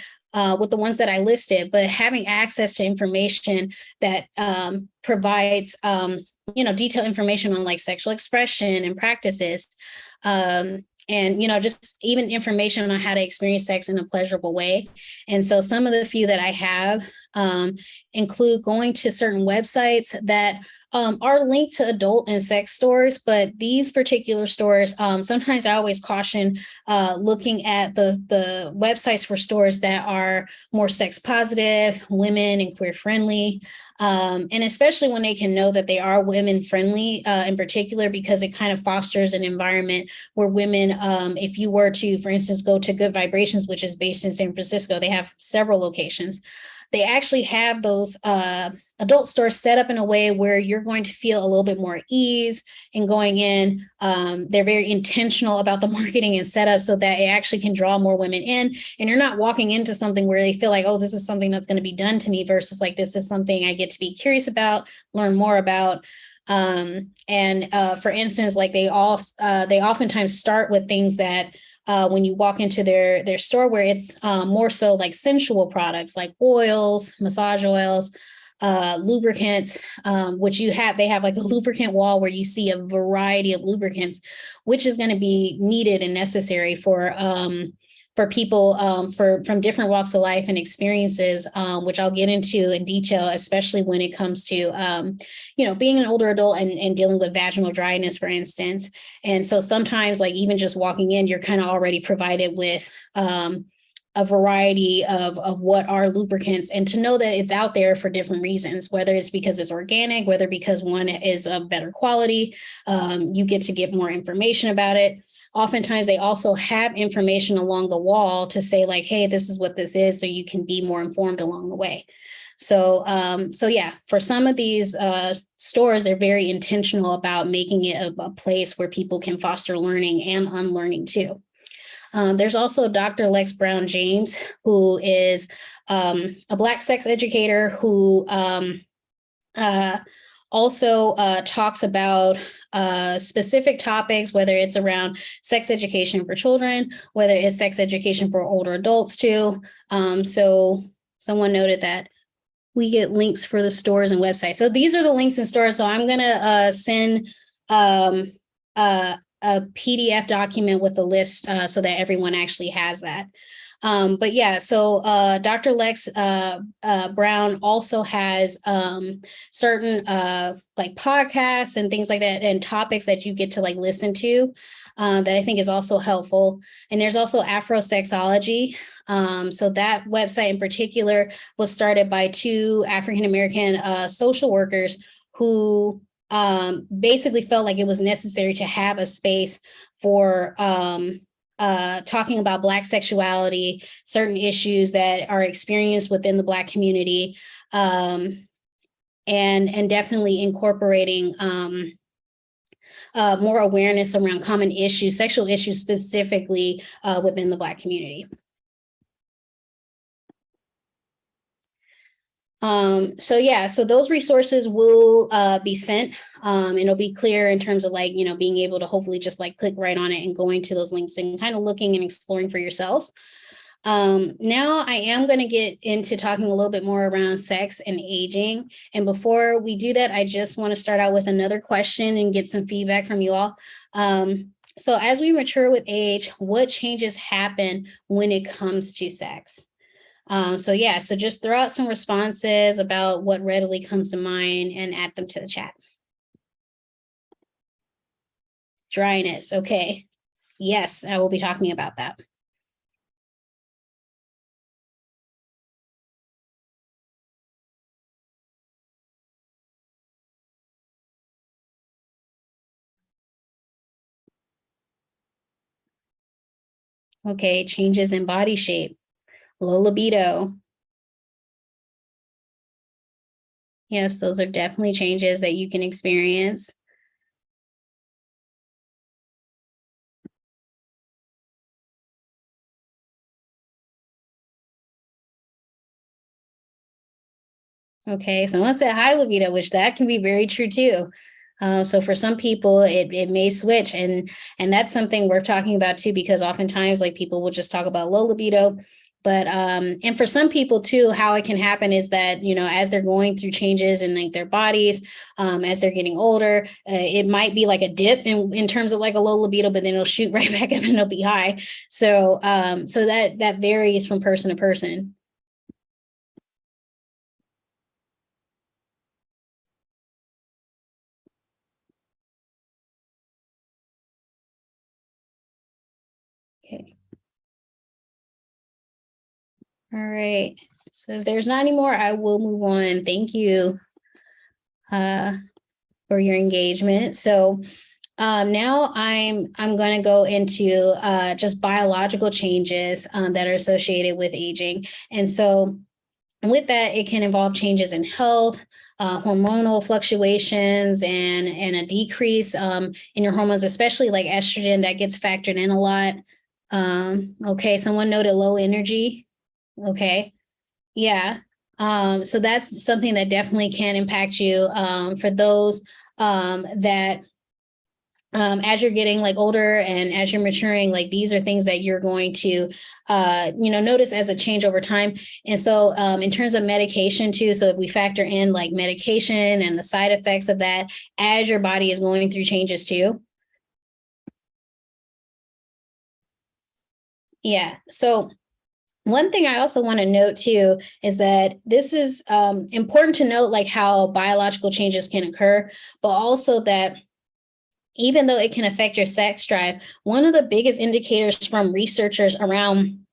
With the ones that I listed, but having access to information that provides, detailed information on like sexual expression and practices, and just even information on how to experience sex in a pleasurable way. And so some of the few that I have include going to certain websites that are linked to adult and sex stores, but these particular stores, sometimes I always caution looking at the websites for stores that are more sex positive, women and queer friendly, and especially when they can know that they are women friendly in particular, because it kind of fosters an environment where women, if you were to, for instance, go to Good Vibrations, which is based in San Francisco, they have several locations. They actually have those adult stores set up in a way where you're going to feel a little bit more ease in going in. They're very intentional about the marketing and setup so that it actually can draw more women in. And you're not walking into something where they feel like, oh, this is something that's going to be done to me, versus like, this is something I get to be curious about, learn more about. For instance, like they oftentimes start with things that when you walk into their store, where it's more so like sensual products like oils, massage oils, lubricants, which they have like a lubricant wall where you see a variety of lubricants, which is going to be needed and necessary for people from different walks of life and experiences, which I'll get into in detail, especially when it comes to, being an older adult and dealing with vaginal dryness, for instance. And so sometimes, like even just walking in, you're kind of already provided with a variety of what are lubricants, and to know that it's out there for different reasons, whether it's because it's organic, whether because one is of better quality, you get to get more information about it. Oftentimes they also have information along the wall to say like, hey, this is what this is, so you can be more informed along the way. So yeah, for some of these stores, they're very intentional about making it a place where people can foster learning and unlearning too. There's also Dr. Lex Brown James, who is a Black sex educator who also talks about specific topics, whether it's around sex education for children, whether it's sex education for older adults too. So someone noted that we get links for the stores and websites. So these are the links and stores. So I'm gonna send a PDF document with a list so that everyone actually has that. But yeah, so Dr. Lex Brown also has certain like podcasts and things like that, and topics that you get to like listen to that I think is also helpful. And there's also Afrosexology. So that website in particular was started by two African-American social workers who basically felt like it was necessary to have a space for talking about Black sexuality, certain issues that are experienced within the Black community, and definitely incorporating more awareness around common issues, sexual issues specifically within the Black community. So yeah, so those resources will be sent, and it'll be clear in terms of like, being able to hopefully just like click right on it and going to those links and kind of looking and exploring for yourselves. Now I am going to get into talking a little bit more around sex and aging. And before we do that, I just want to start out with another question and get some feedback from you all. So as we mature with age, what changes happen when it comes to sex? So just throw out some responses about what readily comes to mind and add them to the chat. Dryness, okay. Yes, I will be talking about that. Okay, changes in body shape, low libido. Yes, those are definitely changes that you can experience. Okay, someone said high libido, which that can be very true too. So for some people, it may switch, and that's something worth talking about too, because oftentimes like people will just talk about low libido, but and for some people too, how it can happen is that, you know, as they're going through changes in like their bodies, as they're getting older, it might be like a dip in terms of like a low libido, but then it'll shoot right back up and it'll be high. So so that varies from person to person. Okay. All right. So if there's not any more, I will move on. Thank you for your engagement. So now I'm going to go into just biological changes that are associated with aging. And so with that, it can involve changes in health, hormonal fluctuations, and a decrease in your hormones, especially like estrogen that gets factored in a lot. Okay, someone noted low energy. Okay. Yeah. So that's something that definitely can impact you. For those that as you're getting like older and as you're maturing, like these are things that you're going to you know, notice as a change over time. And so in terms of medication too, so if we factor in like medication and the side effects of that as your body is going through changes too. Yeah. So one thing I also want to note too is that this is important to note, like how biological changes can occur, but also that even though it can affect your sex drive, one of the biggest indicators from researchers around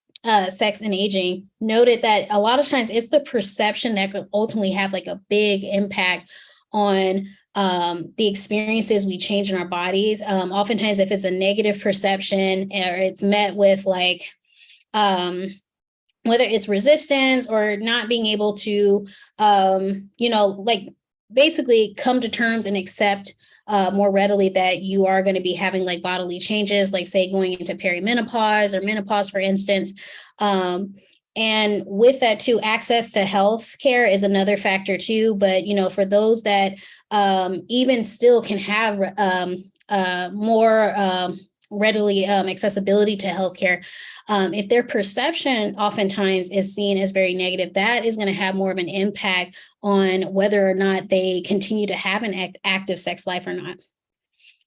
sex and aging noted that a lot of times it's the perception that could ultimately have like a big impact on the experiences we change in our bodies. Oftentimes, if it's a negative perception or it's met with like, whether it's resistance or not being able to, you know, like basically come to terms and accept more readily that you are going to be having like bodily changes, like say going into perimenopause or menopause, for instance. And with that too, access to health care is another factor too. But, you know, for those that even still can have more readily accessibility to healthcare, if their perception oftentimes is seen as very negative, that is going to have more of an impact on whether or not they continue to have an active sex life or not.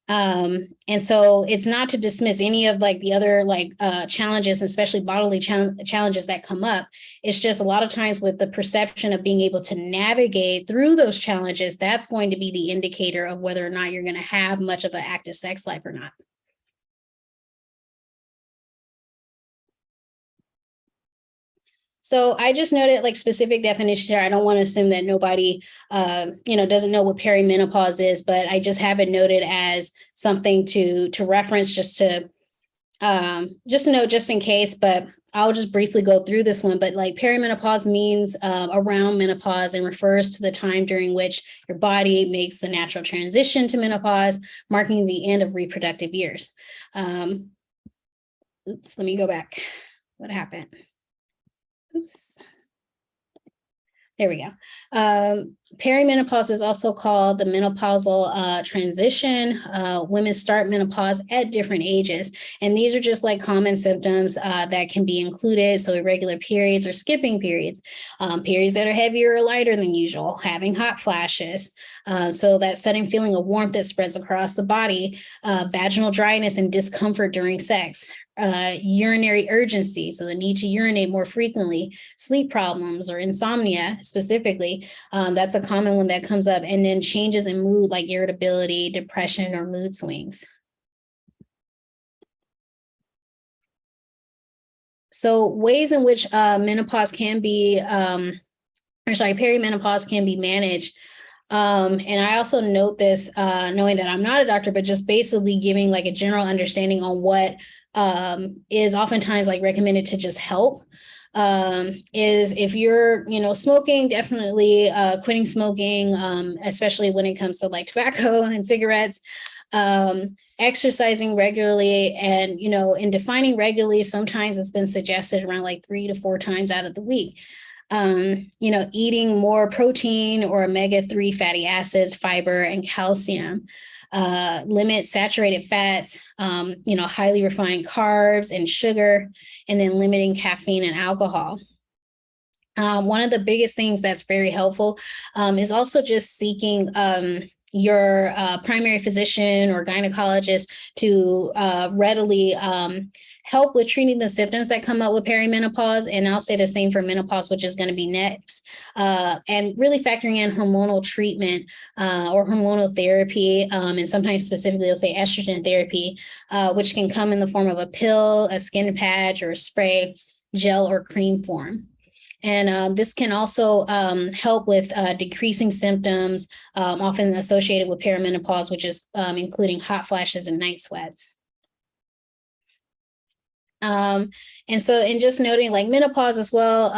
And so it's not to dismiss any of like the other like challenges, especially bodily challenges that come up. It's just a lot of times with the perception of being able to navigate through those challenges, that's going to be the indicator of whether or not you're going to have much of an active sex life or not. So I just noted like specific definitions here. I don't want to assume that nobody, you know, doesn't know what perimenopause is, but I just have it noted as something to reference, just to note, just in case. But I'll just briefly go through this one. But like perimenopause means around menopause and refers to the time during which your body makes the natural transition to menopause, marking the end of reproductive years. Oops, let me go back. What happened? Oops. There we go. Perimenopause is also called the menopausal transition. Women start menopause at different ages, and these are just like common symptoms that can be included. So irregular periods or skipping periods, periods that are heavier or lighter than usual, having hot flashes. So that sudden feeling of warmth that spreads across the body, vaginal dryness and discomfort during sex, urinary urgency, so the need to urinate more frequently, sleep problems or insomnia specifically, that's a common one that comes up, and then changes in mood like irritability, depression, or mood swings. So ways in which menopause can be, perimenopause can be managed. And I also note this, knowing that I'm not a doctor, but just basically giving like a general understanding on what is oftentimes like recommended to just help. Is if you're, you know, smoking, definitely quitting smoking, especially when it comes to like tobacco and cigarettes. Exercising regularly, and, you know, in defining regularly, sometimes it's been suggested around like 3 to 4 times out of the week. Eating more protein or omega-3 fatty acids, fiber, and calcium. Limit saturated fats, highly refined carbs and sugar, and then limiting caffeine and alcohol. One of the biggest things that's very helpful is also just seeking your primary physician or gynecologist to readily help with treating the symptoms that come up with perimenopause. And I'll say the same for menopause, which is going to be next. And really factoring in hormonal treatment or hormonal therapy, and sometimes specifically, they'll say estrogen therapy, which can come in the form of a pill, a skin patch, or a spray, gel, or cream form. And this can also help with decreasing symptoms, often associated with perimenopause, which is including hot flashes and night sweats. And just noting like menopause as well,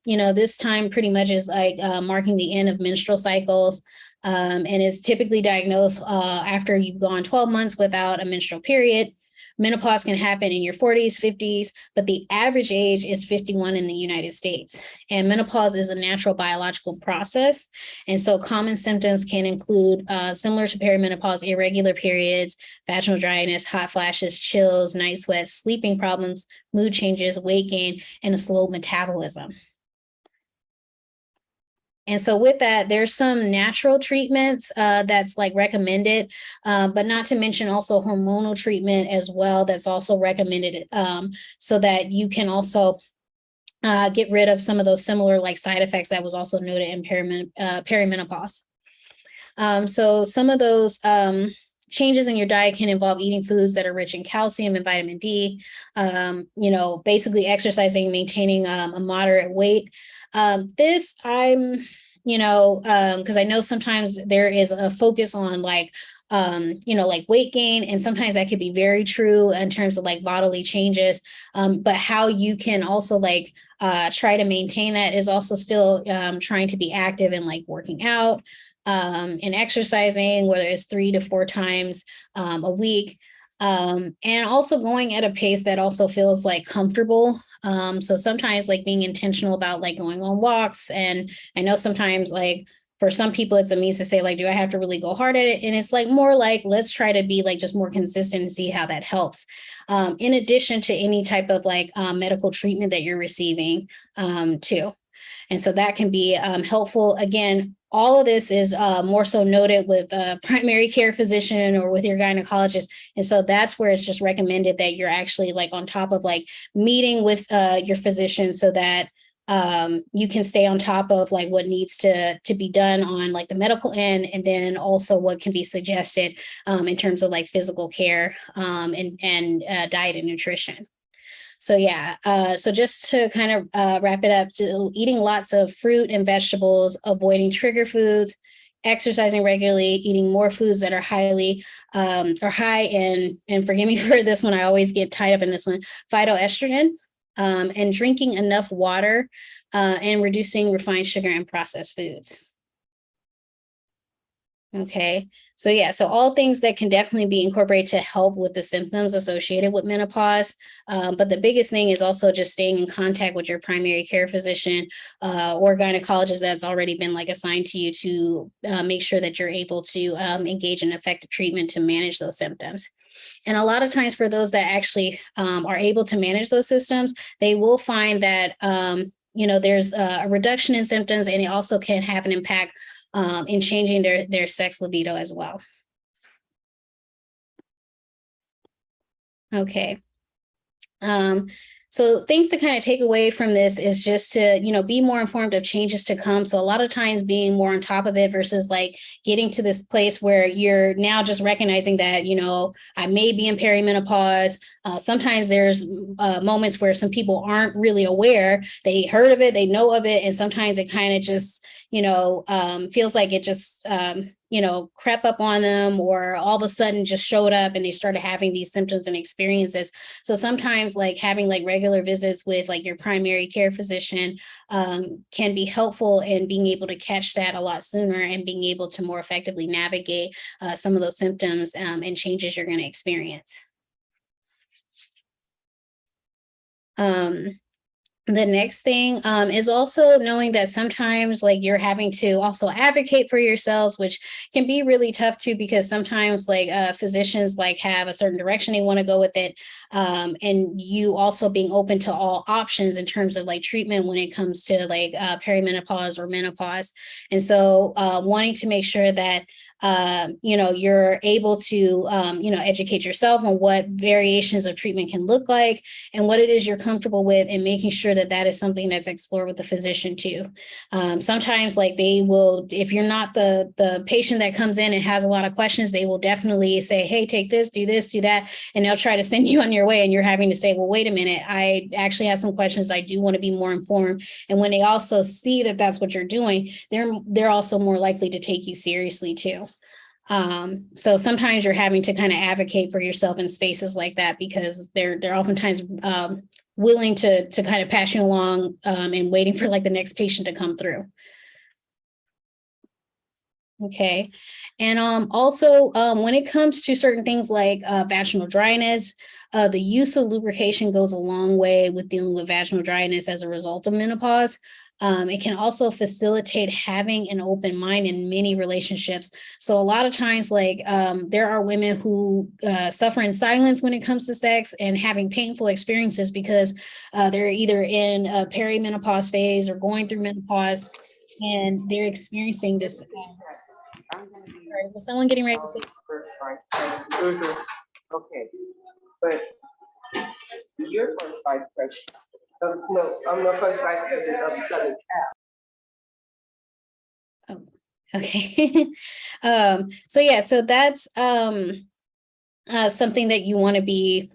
this time pretty much is like marking the end of menstrual cycles, and is typically diagnosed after you've gone 12 months without a menstrual period. Menopause can happen in your 40s, 50s, but the average age is 51 in the United States. And menopause is a natural biological process. And so common symptoms can include, similar to perimenopause, irregular periods, vaginal dryness, hot flashes, chills, night sweats, sleeping problems, mood changes, weight gain, and a slow metabolism. And so with that, there's some natural treatments that's like recommended, but not to mention also hormonal treatment as well that's also recommended, so that you can also get rid of some of those similar like side effects that was also noted in perimenopause. So some of those changes in your diet can involve eating foods that are rich in calcium and vitamin D, basically exercising, maintaining a moderate weight. Because I know sometimes there is a focus on like weight gain, and sometimes that could be very true in terms of like bodily changes. But how you can also like try to maintain that is also still trying to be active and like working out and exercising, whether it's 3 to 4 times a week. And also going at a pace that also feels like comfortable. So sometimes like being intentional about like going on walks. And I know sometimes like for some people, it's a means to say like, do I have to really go hard at it? And it's like more like, let's try to be like just more consistent and see how that helps. In addition to any type of like medical treatment that you're receiving too. And so that can be helpful. Again, all of this is more so noted with a primary care physician or with your gynecologist. And so that's where it's just recommended that you're actually like on top of like meeting with your physician so that you can stay on top of like what needs to be done on like the medical end, and then also what can be suggested in terms of like physical care and diet and nutrition. So yeah, so just to kind of wrap it up, to eating lots of fruit and vegetables, avoiding trigger foods, exercising regularly, eating more foods that are highly or high in, and forgive me for this one, I always get tied up in this one, phytoestrogen, and drinking enough water and reducing refined sugar and processed foods. Okay, so yeah, so all things that can definitely be incorporated to help with the symptoms associated with menopause. But the biggest thing is also just staying in contact with your primary care physician or gynecologist that's already been like assigned to you to make sure that you're able to engage in effective treatment to manage those symptoms. And a lot of times for those that actually are able to manage those symptoms, they will find that, there's a reduction in symptoms, and it also can have an impact in changing their sex libido as well. Okay. So things to kind of take away from this is just to, be more informed of changes to come. So a lot of times being more on top of it versus like getting to this place where you're now just recognizing that, I may be in perimenopause. Sometimes there's moments where some people aren't really aware. They heard of it, they know of it. And sometimes it kind of just, feels like it just, crept up on them, or all of a sudden just showed up and they started having these symptoms and experiences. So sometimes like having like regular visits with like your primary care physician can be helpful in being able to catch that a lot sooner and being able to more effectively navigate some of those symptoms and changes you're going to experience. The next thing is also knowing that sometimes like you're having to also advocate for yourselves, which can be really tough too, because sometimes like physicians like have a certain direction they want to go with it. And you also being open to all options in terms of like treatment when it comes to like perimenopause or menopause. And so wanting to make sure that you're able to, educate yourself on what variations of treatment can look like and what it is you're comfortable with, and making sure that that is something that's explored with the physician too. Sometimes like they will, if you're not the patient that comes in and has a lot of questions, they will definitely say, hey, take this, do that. And they'll try to send you on your way. And you're having to say, well, wait a minute, I actually have some questions. I do want to be more informed. And when they also see that that's what you're doing, they're also more likely to take you seriously too. So sometimes you're having to kind of advocate for yourself in spaces like that, because they're oftentimes willing to kind of pass you along and waiting for like the next patient to come through. Okay. And also when it comes to certain things like vaginal dryness, the use of lubrication goes a long way with dealing with vaginal dryness as a result of menopause. It can also facilitate having an open mind in many relationships. So a lot of times, like there are women who suffer in silence when it comes to sex and having painful experiences because they're either in a perimenopause phase or going through menopause, and they're experiencing this. Sorry, was someone getting ready to say?
Okay, but you're first vice president. So I'm the first vice president of Southern Cal.
Oh, okay. So that's something that you want to be,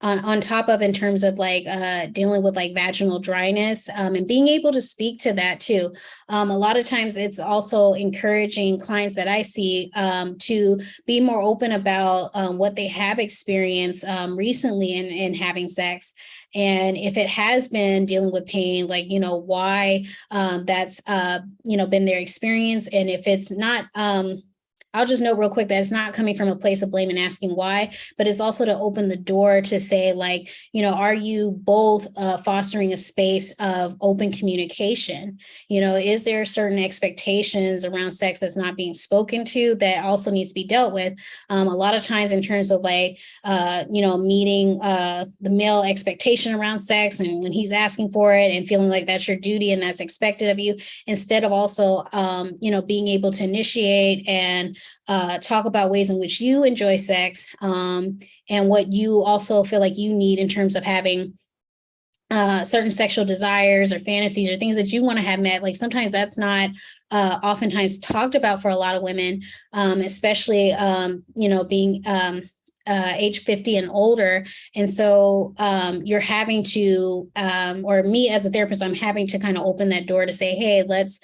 on top of in terms of like dealing with like vaginal dryness and being able to speak to that too. A lot of times it's also encouraging clients that I see to be more open about what they have experienced recently in having sex. And if it has been dealing with pain, like, why that's, been their experience. And if it's not, I'll just note real quick that it's not coming from a place of blame and asking why, but it's also to open the door to say, like, are you both fostering a space of open communication? Is there certain expectations around sex that's not being spoken to that also needs to be dealt with? A lot of times in terms of like, meeting the male expectation around sex, and when he's asking for it and feeling like that's your duty and that's expected of you, instead of also, being able to initiate and talk about ways in which you enjoy sex and what you also feel like you need in terms of having certain sexual desires or fantasies or things that you want to have met. Like sometimes that's not oftentimes talked about for a lot of women, especially, being age 50 and older. And so you're having to, or me as a therapist, I'm having to kind of open that door to say, hey, let's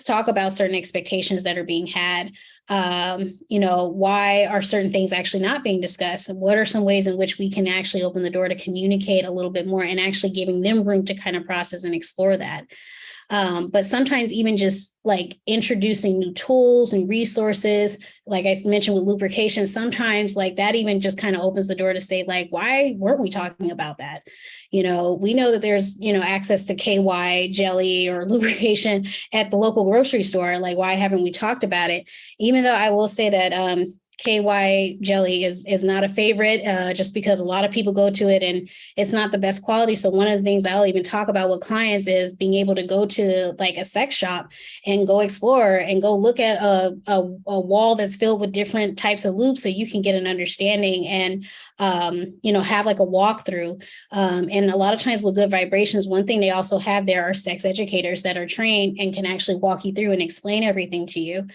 talk about certain expectations that are being had. Why are certain things actually not being discussed? What are some ways in which we can actually open the door to communicate a little bit more and actually giving them room to kind of process and explore that? But sometimes even just like introducing new tools and resources, like I mentioned with lubrication, sometimes like that even just kind of opens the door to say, like, why weren't we talking about that? We know that there's, access to KY jelly or lubrication at the local grocery store. Like, why haven't we talked about it? Even though I will say that KY jelly is not a favorite just because a lot of people go to it and it's not the best quality. So one of the things I'll even talk about with clients is being able to go to like a sex shop and go explore and go look at a wall that's filled with different types of loops so you can get an understanding and, have like a walkthrough. And a lot of times with Good Vibrations, one thing they also have there are sex educators that are trained and can actually walk you through and explain everything to you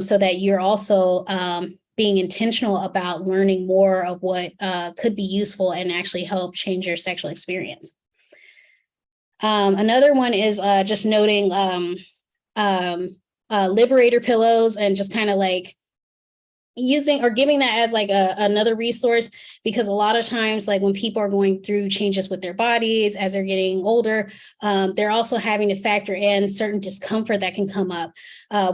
so that you're also being intentional about learning more of what could be useful and actually help change your sexual experience. Another one is just noting liberator pillows and just kind of like, using or giving that as like another resource, because a lot of times, like when people are going through changes with their bodies as they're getting older, they're also having to factor in certain discomfort that can come up,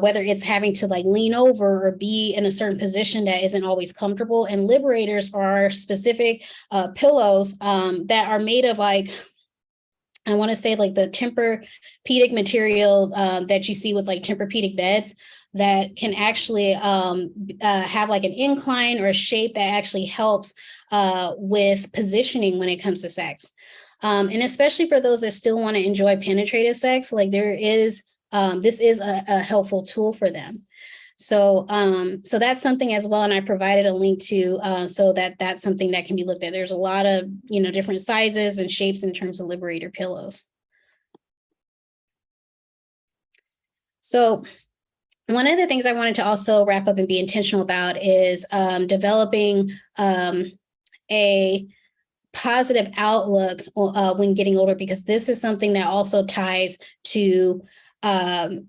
whether it's having to like lean over or be in a certain position that isn't always comfortable. And liberators are specific pillows that are made of like, I want to say like the Tempur-Pedic material that you see with like Tempur-Pedic beds, that can actually have like an incline or a shape that actually helps with positioning when it comes to sex. And especially for those that still want to enjoy penetrative sex, like this is a helpful tool for them. So that's something as well. And I provided a link to so that's something that can be looked at. There's a lot of, different sizes and shapes in terms of Liberator pillows. So one of the things I wanted to also wrap up and be intentional about is developing a positive outlook when getting older, because this is something that also ties to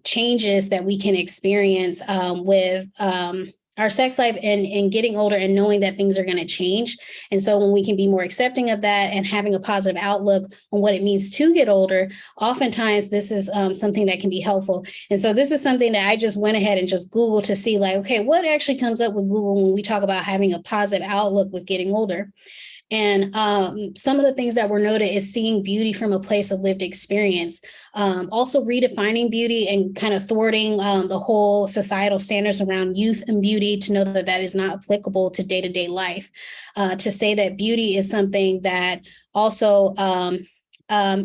changes that we can experience with our sex life and getting older and knowing that things are going to change. And so when we can be more accepting of that and having a positive outlook on what it means to get older, oftentimes this is something that can be helpful. And so this is something that I just went ahead and just Googled to see like, okay, what actually comes up with Google when we talk about having a positive outlook with getting older. And some of the things that were noted is seeing beauty from a place of lived experience, also redefining beauty and kind of thwarting the whole societal standards around youth and beauty, to know that that is not applicable to day-to-day life, to say that beauty is something that also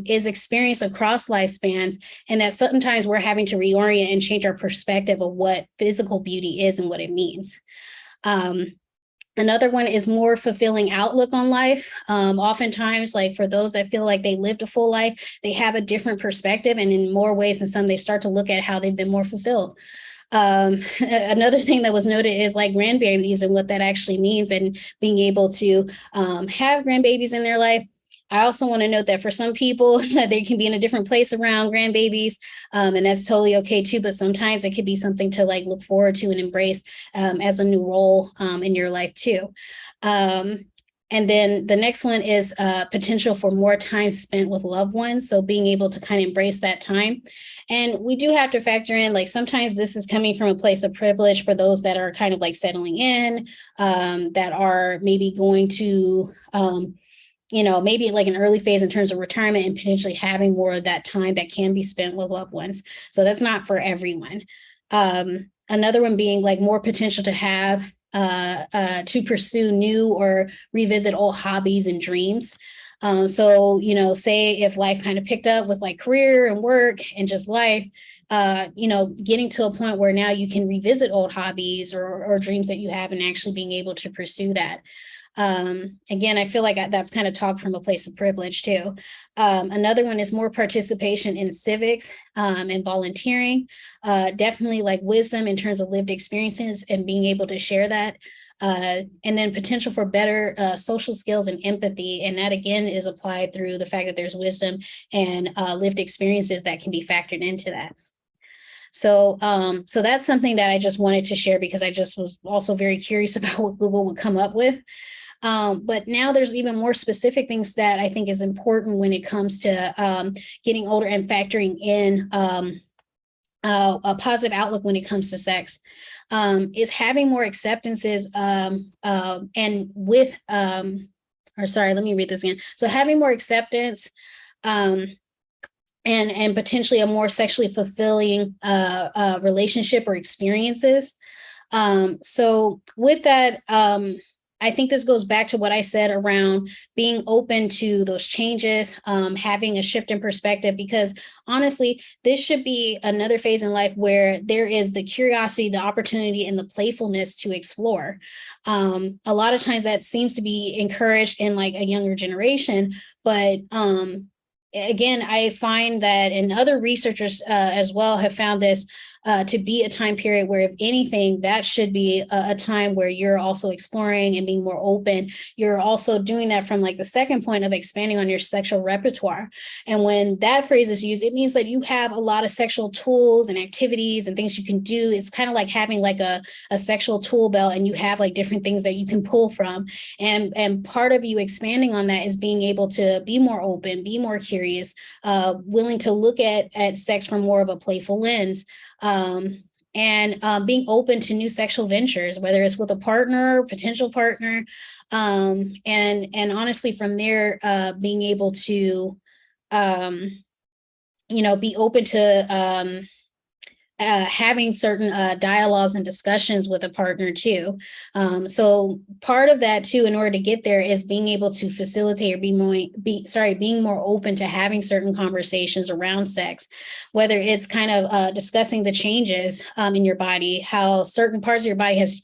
is experienced across lifespans, and that sometimes we're having to reorient and change our perspective of what physical beauty is and what it means. Another one is more fulfilling outlook on life. Oftentimes, like for those that feel like they lived a full life, they have a different perspective, and in more ways than some, they start to look at how they've been more fulfilled. Another thing that was noted is like grandbabies and what that actually means, and being able to have grandbabies in their life. I also want to note that for some people, they can be in a different place around grandbabies, and that's totally okay too. But sometimes it could be something to like look forward to and embrace as a new role in your life too. And then the next one is potential for more time spent with loved ones. So being able to kind of embrace that time. And we do have to factor in, like, sometimes this is coming from a place of privilege for those that are kind of like settling in, that are maybe going to, maybe like an early phase in terms of retirement and potentially having more of that time that can be spent with loved ones. So that's not for everyone. Another one being like more potential to have to pursue new or revisit old hobbies and dreams. So, say if life kind of picked up with like career and work and just life, getting to a point where now you can revisit old hobbies or dreams that you have and actually being able to pursue that. Again, I feel like that's kind of talk from a place of privilege too. Another one is more participation in civics and volunteering, definitely like wisdom in terms of lived experiences and being able to share that. And then potential for better social skills and empathy. And that again is applied through the fact that there's wisdom and lived experiences that can be factored into that. So that's something that I just wanted to share because I just was also very curious about what Google would come up with. But now there's even more specific things that I think is important when it comes to getting older and factoring in a positive outlook when it comes to sex, is having more acceptances and with, or sorry, let me read this again. So having more acceptance and potentially a more sexually fulfilling relationship or experiences. So with that, I think this goes back to what I said around being open to those changes, having a shift in perspective, because honestly, this should be another phase in life where there is the curiosity, the opportunity, and the playfulness to explore. A lot of times that seems to be encouraged in like a younger generation, but again, I find that, and other researchers as well have found this, to be a time period where, if anything, that should be a time where you're also exploring and being more open. You're also doing that from like the second point of expanding on your sexual repertoire. And when that phrase is used, it means that you have a lot of sexual tools and activities and things you can do. It's kind of like having like a sexual tool belt, and you have like different things that you can pull from. And part of you expanding on that is being able to be more open, be more curious, willing to look at sex from more of a playful lens. And being open to new sexual ventures, whether it's with a partner, potential partner, and honestly, from there, being able to, be open to having certain dialogues and discussions with a partner too. So part of that too, in order to get there, is being able to facilitate or being more open to having certain conversations around sex, whether it's kind of discussing the changes in your body, how certain parts of your body has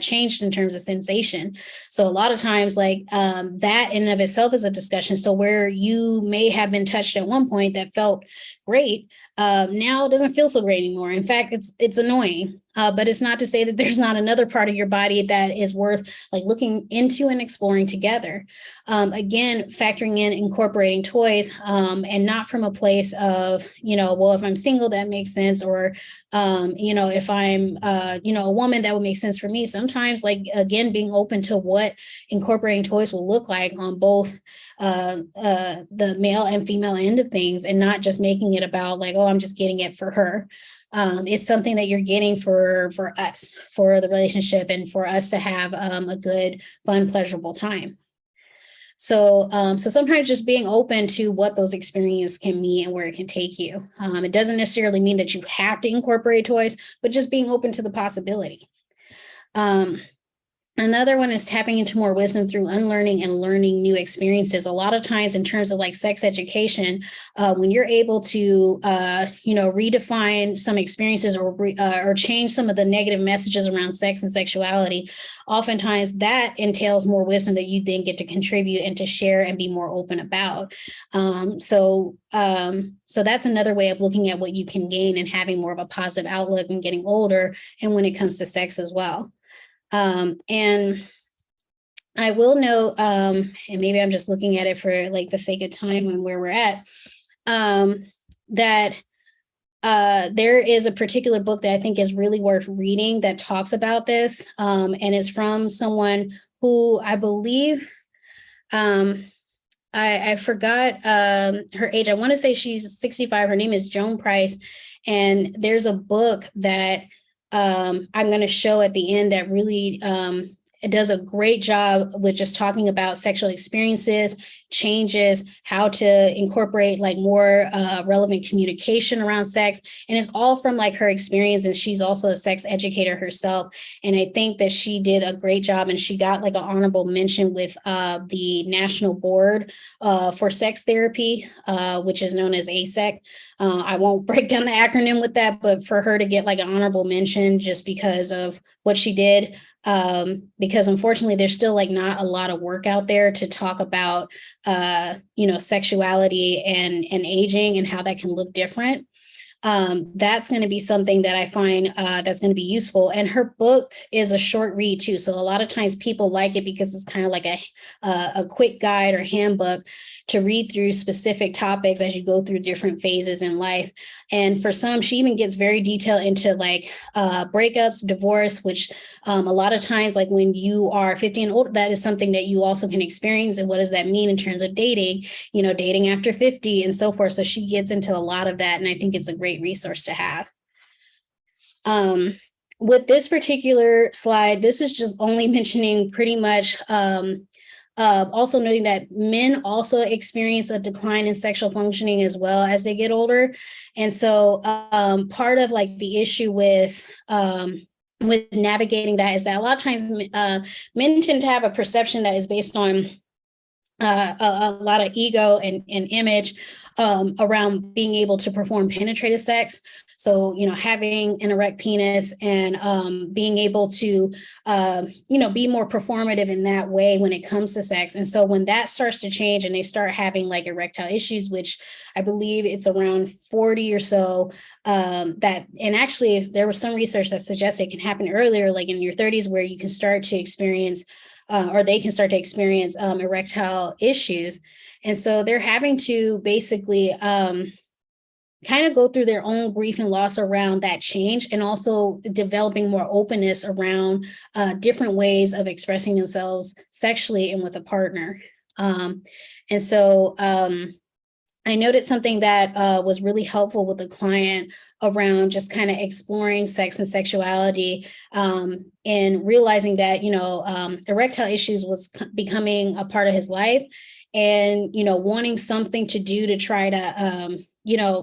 changed in terms of sensation. So a lot of times, like that in and of itself is a discussion. So where you may have been touched at one point that felt great, now it doesn't feel so great anymore. In fact, it's annoying, but it's not to say that there's not another part of your body that is worth like looking into and exploring together. Again, factoring in incorporating toys, and not from a place of, well, if I'm single, that makes sense. Or, if I'm, a woman, that would make sense for me. Sometimes, like, again, being open to what incorporating toys will look like on both the male and female end of things, and not just making it about like, oh, I'm just getting it for her. It's something that you're getting for us, for the relationship, and for us to have a good, fun, pleasurable time. So sometimes just being open to what those experiences can mean and where it can take you. It doesn't necessarily mean that you have to incorporate toys, but just being open to the possibility. Another one is tapping into more wisdom through unlearning and learning new experiences. A lot of times in terms of like sex education, when you're able to, redefine some experiences or change some of the negative messages around sex and sexuality, oftentimes that entails more wisdom that you then get to contribute and to share and be more open about. So that's another way of looking at what you can gain and having more of a positive outlook and getting older, and when it comes to sex as well. And I will note, and maybe I'm just looking at it for like the sake of time and where we're at, that there is a particular book that I think is really worth reading that talks about this, and it's from someone who I believe, I forgot her age. I want to say she's 65. Her name is Joan Price, and there's a book that I'm going to show at the end that really it does a great job with just talking about sexual experiences, changes, how to incorporate like more relevant communication around sex. And it's all from like her experience. And she's also a sex educator herself. And I think that she did a great job, and she got like an honorable mention with the National Board for Sex Therapy, which is known as ASEC. I won't break down the acronym with that, but for her to get like an honorable mention just because of what she did, because unfortunately there's still like not a lot of work out there to talk about sexuality and aging and how that can look different. That's going to be something that I find that's going to be useful. And her book is a short read too. So a lot of times people like it because it's kind of like a quick guide or handbook to read through specific topics as you go through different phases in life. And for some, she even gets very detailed into like breakups, divorce, which a lot of times, like when you are 50 and older, that is something that you also can experience. And what does that mean in terms of dating, dating after 50 and so forth. So she gets into a lot of that. And I think it's a great resource to have. With this particular slide, this is just only mentioning pretty much also noting that men also experience a decline in sexual functioning as well as they get older. And so part of like the issue with navigating that is that a lot of times men tend to have a perception that is based on a lot of ego and image around being able to perform penetrative sex. So, having an erect penis and being able to, be more performative in that way when it comes to sex. And so when that starts to change and they start having like erectile issues, which I believe it's around 40 or so, and actually there was some research that suggests it can happen earlier, like in your 30s, where you can start to experience or they can start to experience erectile issues. And so they're having to basically kind of go through their own grief and loss around that change, and also developing more openness around different ways of expressing themselves sexually and with a partner. And so I noted something that was really helpful with the client around just kind of exploring sex and sexuality, and realizing that, erectile issues was becoming a part of his life, and, wanting something to do to try to,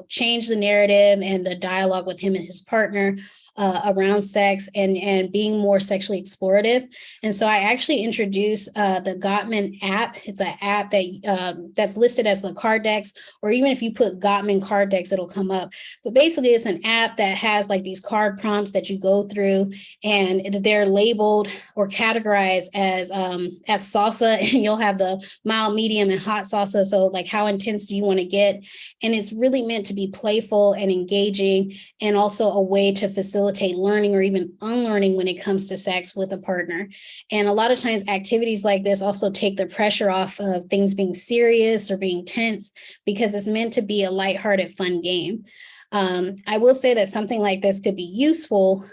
change the narrative and the dialogue with him and his partner around sex, and being more sexually explorative. And so I actually introduced the Gottman app. It's an app that that's listed as the card decks, or even if you put Gottman card decks, it'll come up. But basically it's an app that has like these card prompts that you go through, and they're labeled or categorized as salsa, and you'll have the mild, medium, and hot salsa. So like, how intense do you want to get? And it's really meant to be playful and engaging, and also a way to facilitate learning or even unlearning when it comes to sex with a partner. And a lot of times activities like this also take the pressure off of things being serious or being tense, because it's meant to be a lighthearted, fun game. I will say that something like this could be useful,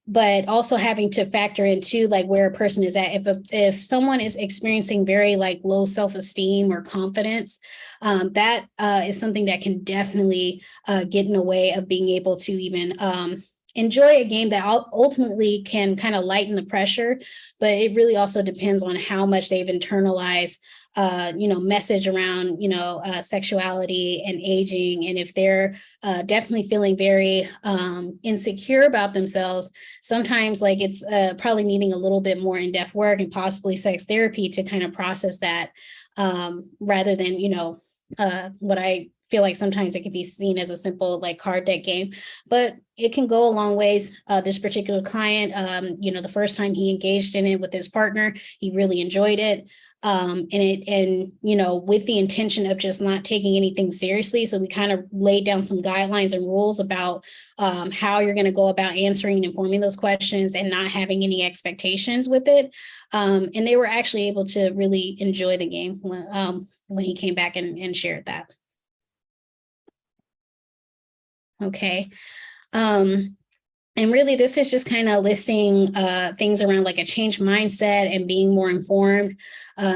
but also having to factor into like where a person is at. If someone is experiencing very like low self-esteem or confidence, that is something that can definitely get in the way of being able to even enjoy a game that ultimately can kind of lighten the pressure. But it really also depends on how much they've internalized message around, sexuality and aging. And if they're definitely feeling very insecure about themselves, sometimes like it's probably needing a little bit more in-depth work and possibly sex therapy to kind of process that, rather than, what I feel like sometimes it can be seen as a simple like card deck game, but it can go a long ways. This particular client, the first time he engaged in it with his partner, he really enjoyed it. With the intention of just not taking anything seriously. So we kind of laid down some guidelines and rules about how you're going to go about answering and informing those questions, and not having any expectations with it. And they were actually able to really enjoy the game when he came back and shared that. Okay. And really, this is just kind of listing things around like a changed mindset and being more informed.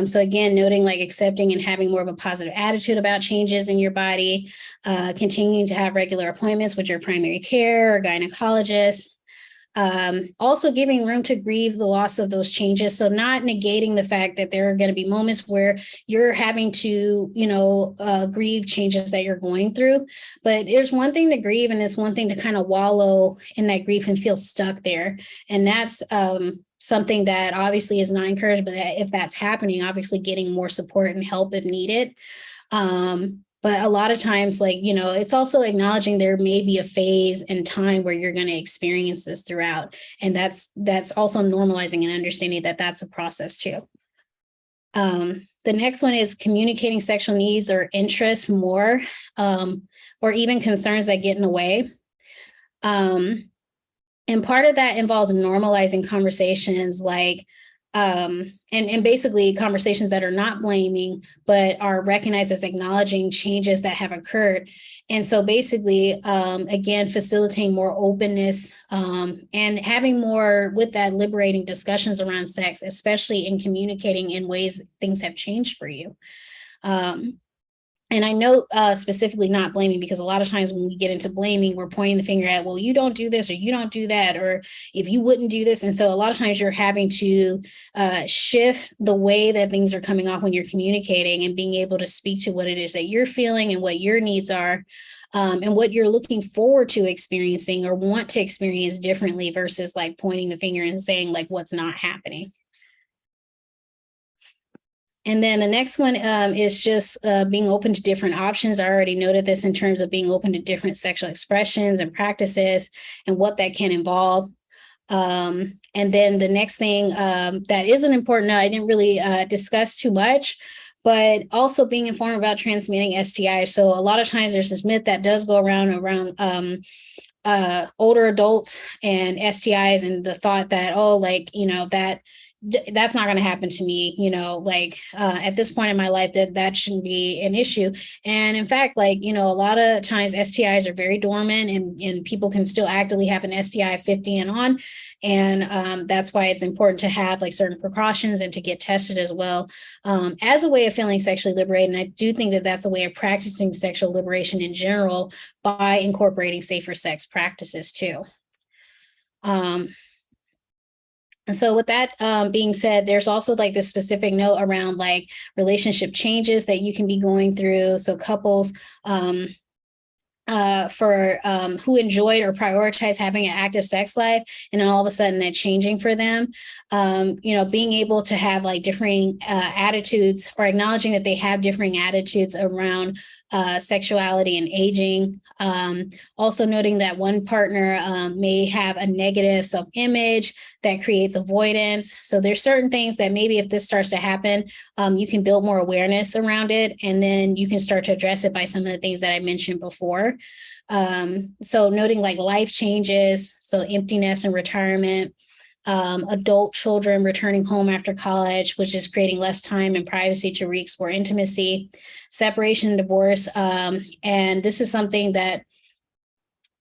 So again, noting like accepting and having more of a positive attitude about changes in your body, continuing to have regular appointments with your primary care or gynecologist. Also giving room to grieve the loss of those changes. So not negating the fact that there are going to be moments where you're having to, grieve changes that you're going through. But there's one thing to grieve, and it's one thing to kind of wallow in that grief and feel stuck there. And that's something that obviously is not encouraged, but if that's happening, obviously getting more support and help if needed. But a lot of times, like, it's also acknowledging there may be a phase in time where you're going to experience this throughout. And that's also normalizing and understanding that that's a process too. The next one is communicating sexual needs or interests more, or even concerns that get in the way. And part of that involves normalizing conversations like, and basically conversations that are not blaming, but are recognized as acknowledging changes that have occurred. And so basically, again, facilitating more openness, and having more with that liberating discussions around sex, especially in communicating in ways things have changed for you. And I know specifically not blaming, because a lot of times when we get into blaming, we're pointing the finger at, well, you don't do this or you don't do that, or if you wouldn't do this. And so a lot of times you're having to shift the way that things are coming off when you're communicating, and being able to speak to what it is that you're feeling and what your needs are, and what you're looking forward to experiencing or want to experience differently, versus like pointing the finger and saying like what's not happening. And then the next one is just being open to different options. I already noted this in terms of being open to different sexual expressions and practices and what that can involve. And then the next thing that isn't important, I didn't really discuss too much, but also being informed about transmitting STIs. So a lot of times there's this myth that does go around older adults and STIs, and the thought that, oh, like, that's not going to happen to me, at this point in my life, that shouldn't be an issue. And in fact, a lot of times STIs are very dormant, and people can still actively have an STI at 50 and on. And that's why it's important to have certain precautions and to get tested as well, as a way of feeling sexually liberated. And I do think that that's a way of practicing sexual liberation in general by incorporating safer sex practices too. And so with that being said, there's also this specific note around relationship changes that you can be going through. So couples who enjoyed or prioritized having an active sex life, and then all of a sudden that changing for them, being able to have differing attitudes, or acknowledging that they have differing attitudes around sexuality and aging. Also noting that one partner may have a negative self-image that creates avoidance. So there's certain things that maybe if this starts to happen, you can build more awareness around it, and then you can start to address it by some of the things that I mentioned before. So noting life changes, so emptiness and retirement, adult children returning home after college, which is creating less time and privacy to re-explore intimacy, separation and divorce. And this is something that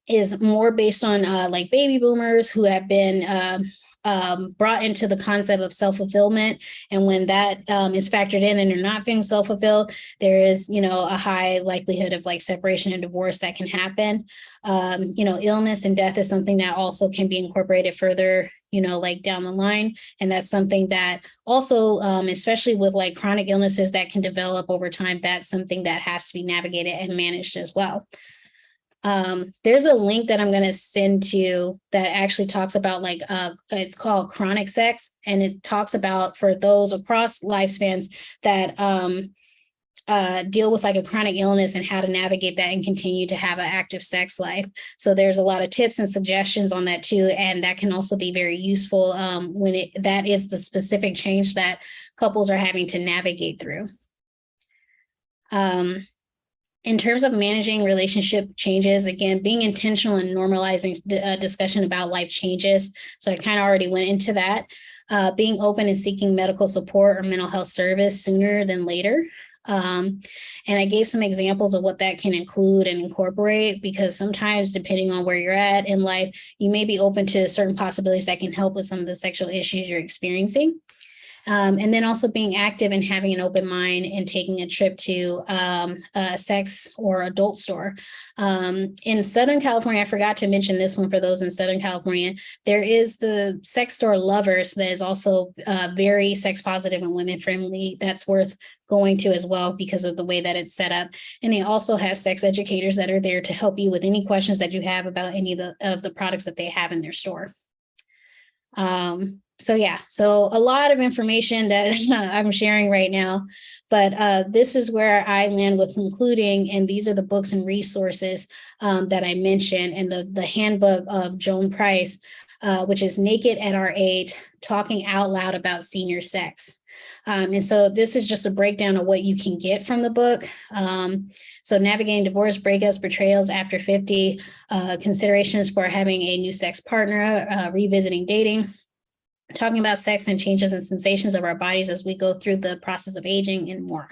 is more based on baby boomers who have been brought into the concept of self-fulfillment. And when that is factored in and you're not feeling self-fulfilled, there is, a high likelihood of separation and divorce that can happen. Illness and death is something that also can be incorporated further, down the line. And that's something that also, especially with chronic illnesses that can develop over time, that's something that has to be navigated and managed as well. There's a link that I'm going to send to that actually talks about it's called chronic sex, and it talks about for those across lifespans that deal with a chronic illness and how to navigate that and continue to have an active sex life. So there's a lot of tips and suggestions on that too, and that can also be very useful when that is the specific change that couples are having to navigate through. In terms of managing relationship changes, again, being intentional and normalizing discussion about life changes. So I kind of already went into that. Being open and seeking medical support or mental health service sooner than later. And I gave some examples of what that can include and incorporate, because sometimes depending on where you're at in life, you may be open to certain possibilities that can help with some of the sexual issues you're experiencing. And then also being active and having an open mind and taking a trip to a sex or adult store. In Southern California, I forgot to mention this one for those in Southern California, there is the sex store Lovers that is also very sex positive and women friendly. That's worth going to as well because of the way that it's set up. And they also have sex educators that are there to help you with any questions that you have about any of the products that they have in their store. So a lot of information that I'm sharing right now, but this is where I land with concluding, and these are the books and resources that I mentioned, and the handbook of Joan Price, which is Naked at Our Age, Talking Out Loud About Senior Sex. And so this is just a breakdown of what you can get from the book. So navigating divorce, breakups, betrayals after 50, considerations for having a new sex partner, revisiting dating, talking about sex and changes and sensations of our bodies as we go through the process of aging, and more.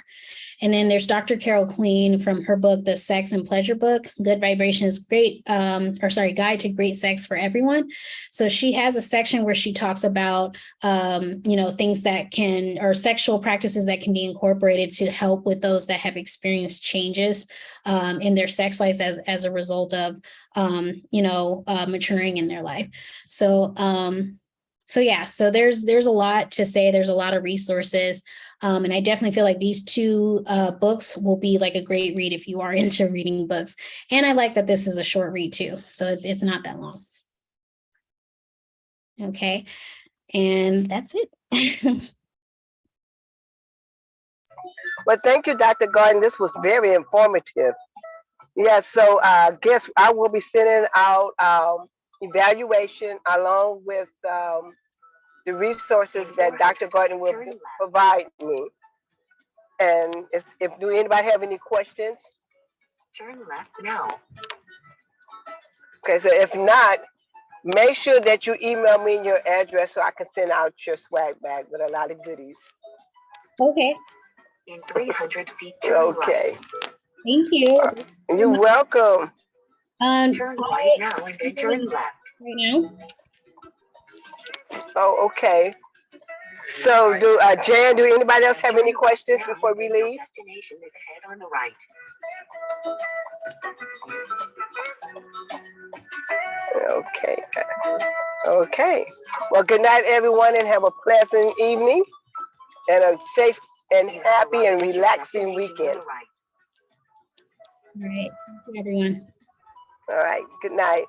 And then there's Dr. Carol Queen from her book, The Sex and Pleasure Book, Good Vibrations, Guide to Great Sex for Everyone. So she has a section where she talks about, things that can, or sexual practices that can be incorporated to help with those that have experienced changes in their sex lives as a result of, maturing in their life. So there's a lot to say. There's a lot of resources. And I definitely feel like these two books will be a great read if you are into reading books. And I like that this is a short read too. So it's not that long. Okay. And that's it.
Well, thank you, Dr. Garden. This was very informative. Yeah, so guess I will be sending out evaluation along with the resources that Dr. Garden will provide me. And if do anybody have any questions?
Turn left now.
Okay, so if not, make sure that you email me your address so I can send out your swag bag with a lot of goodies.
Okay,
In 300 feet, turn right.
Okay,
thank you.
you're welcome.
Turn right now and then turn left.
Right now.
Oh, okay. So do Jan, do anybody else have any questions before we
Your
leave?
destination is ahead on the right.
Okay. Okay. Well, good night, everyone, and have a pleasant evening and a safe and happy and relaxing weekend.
All right. Thank you, everyone.
All right. Good night.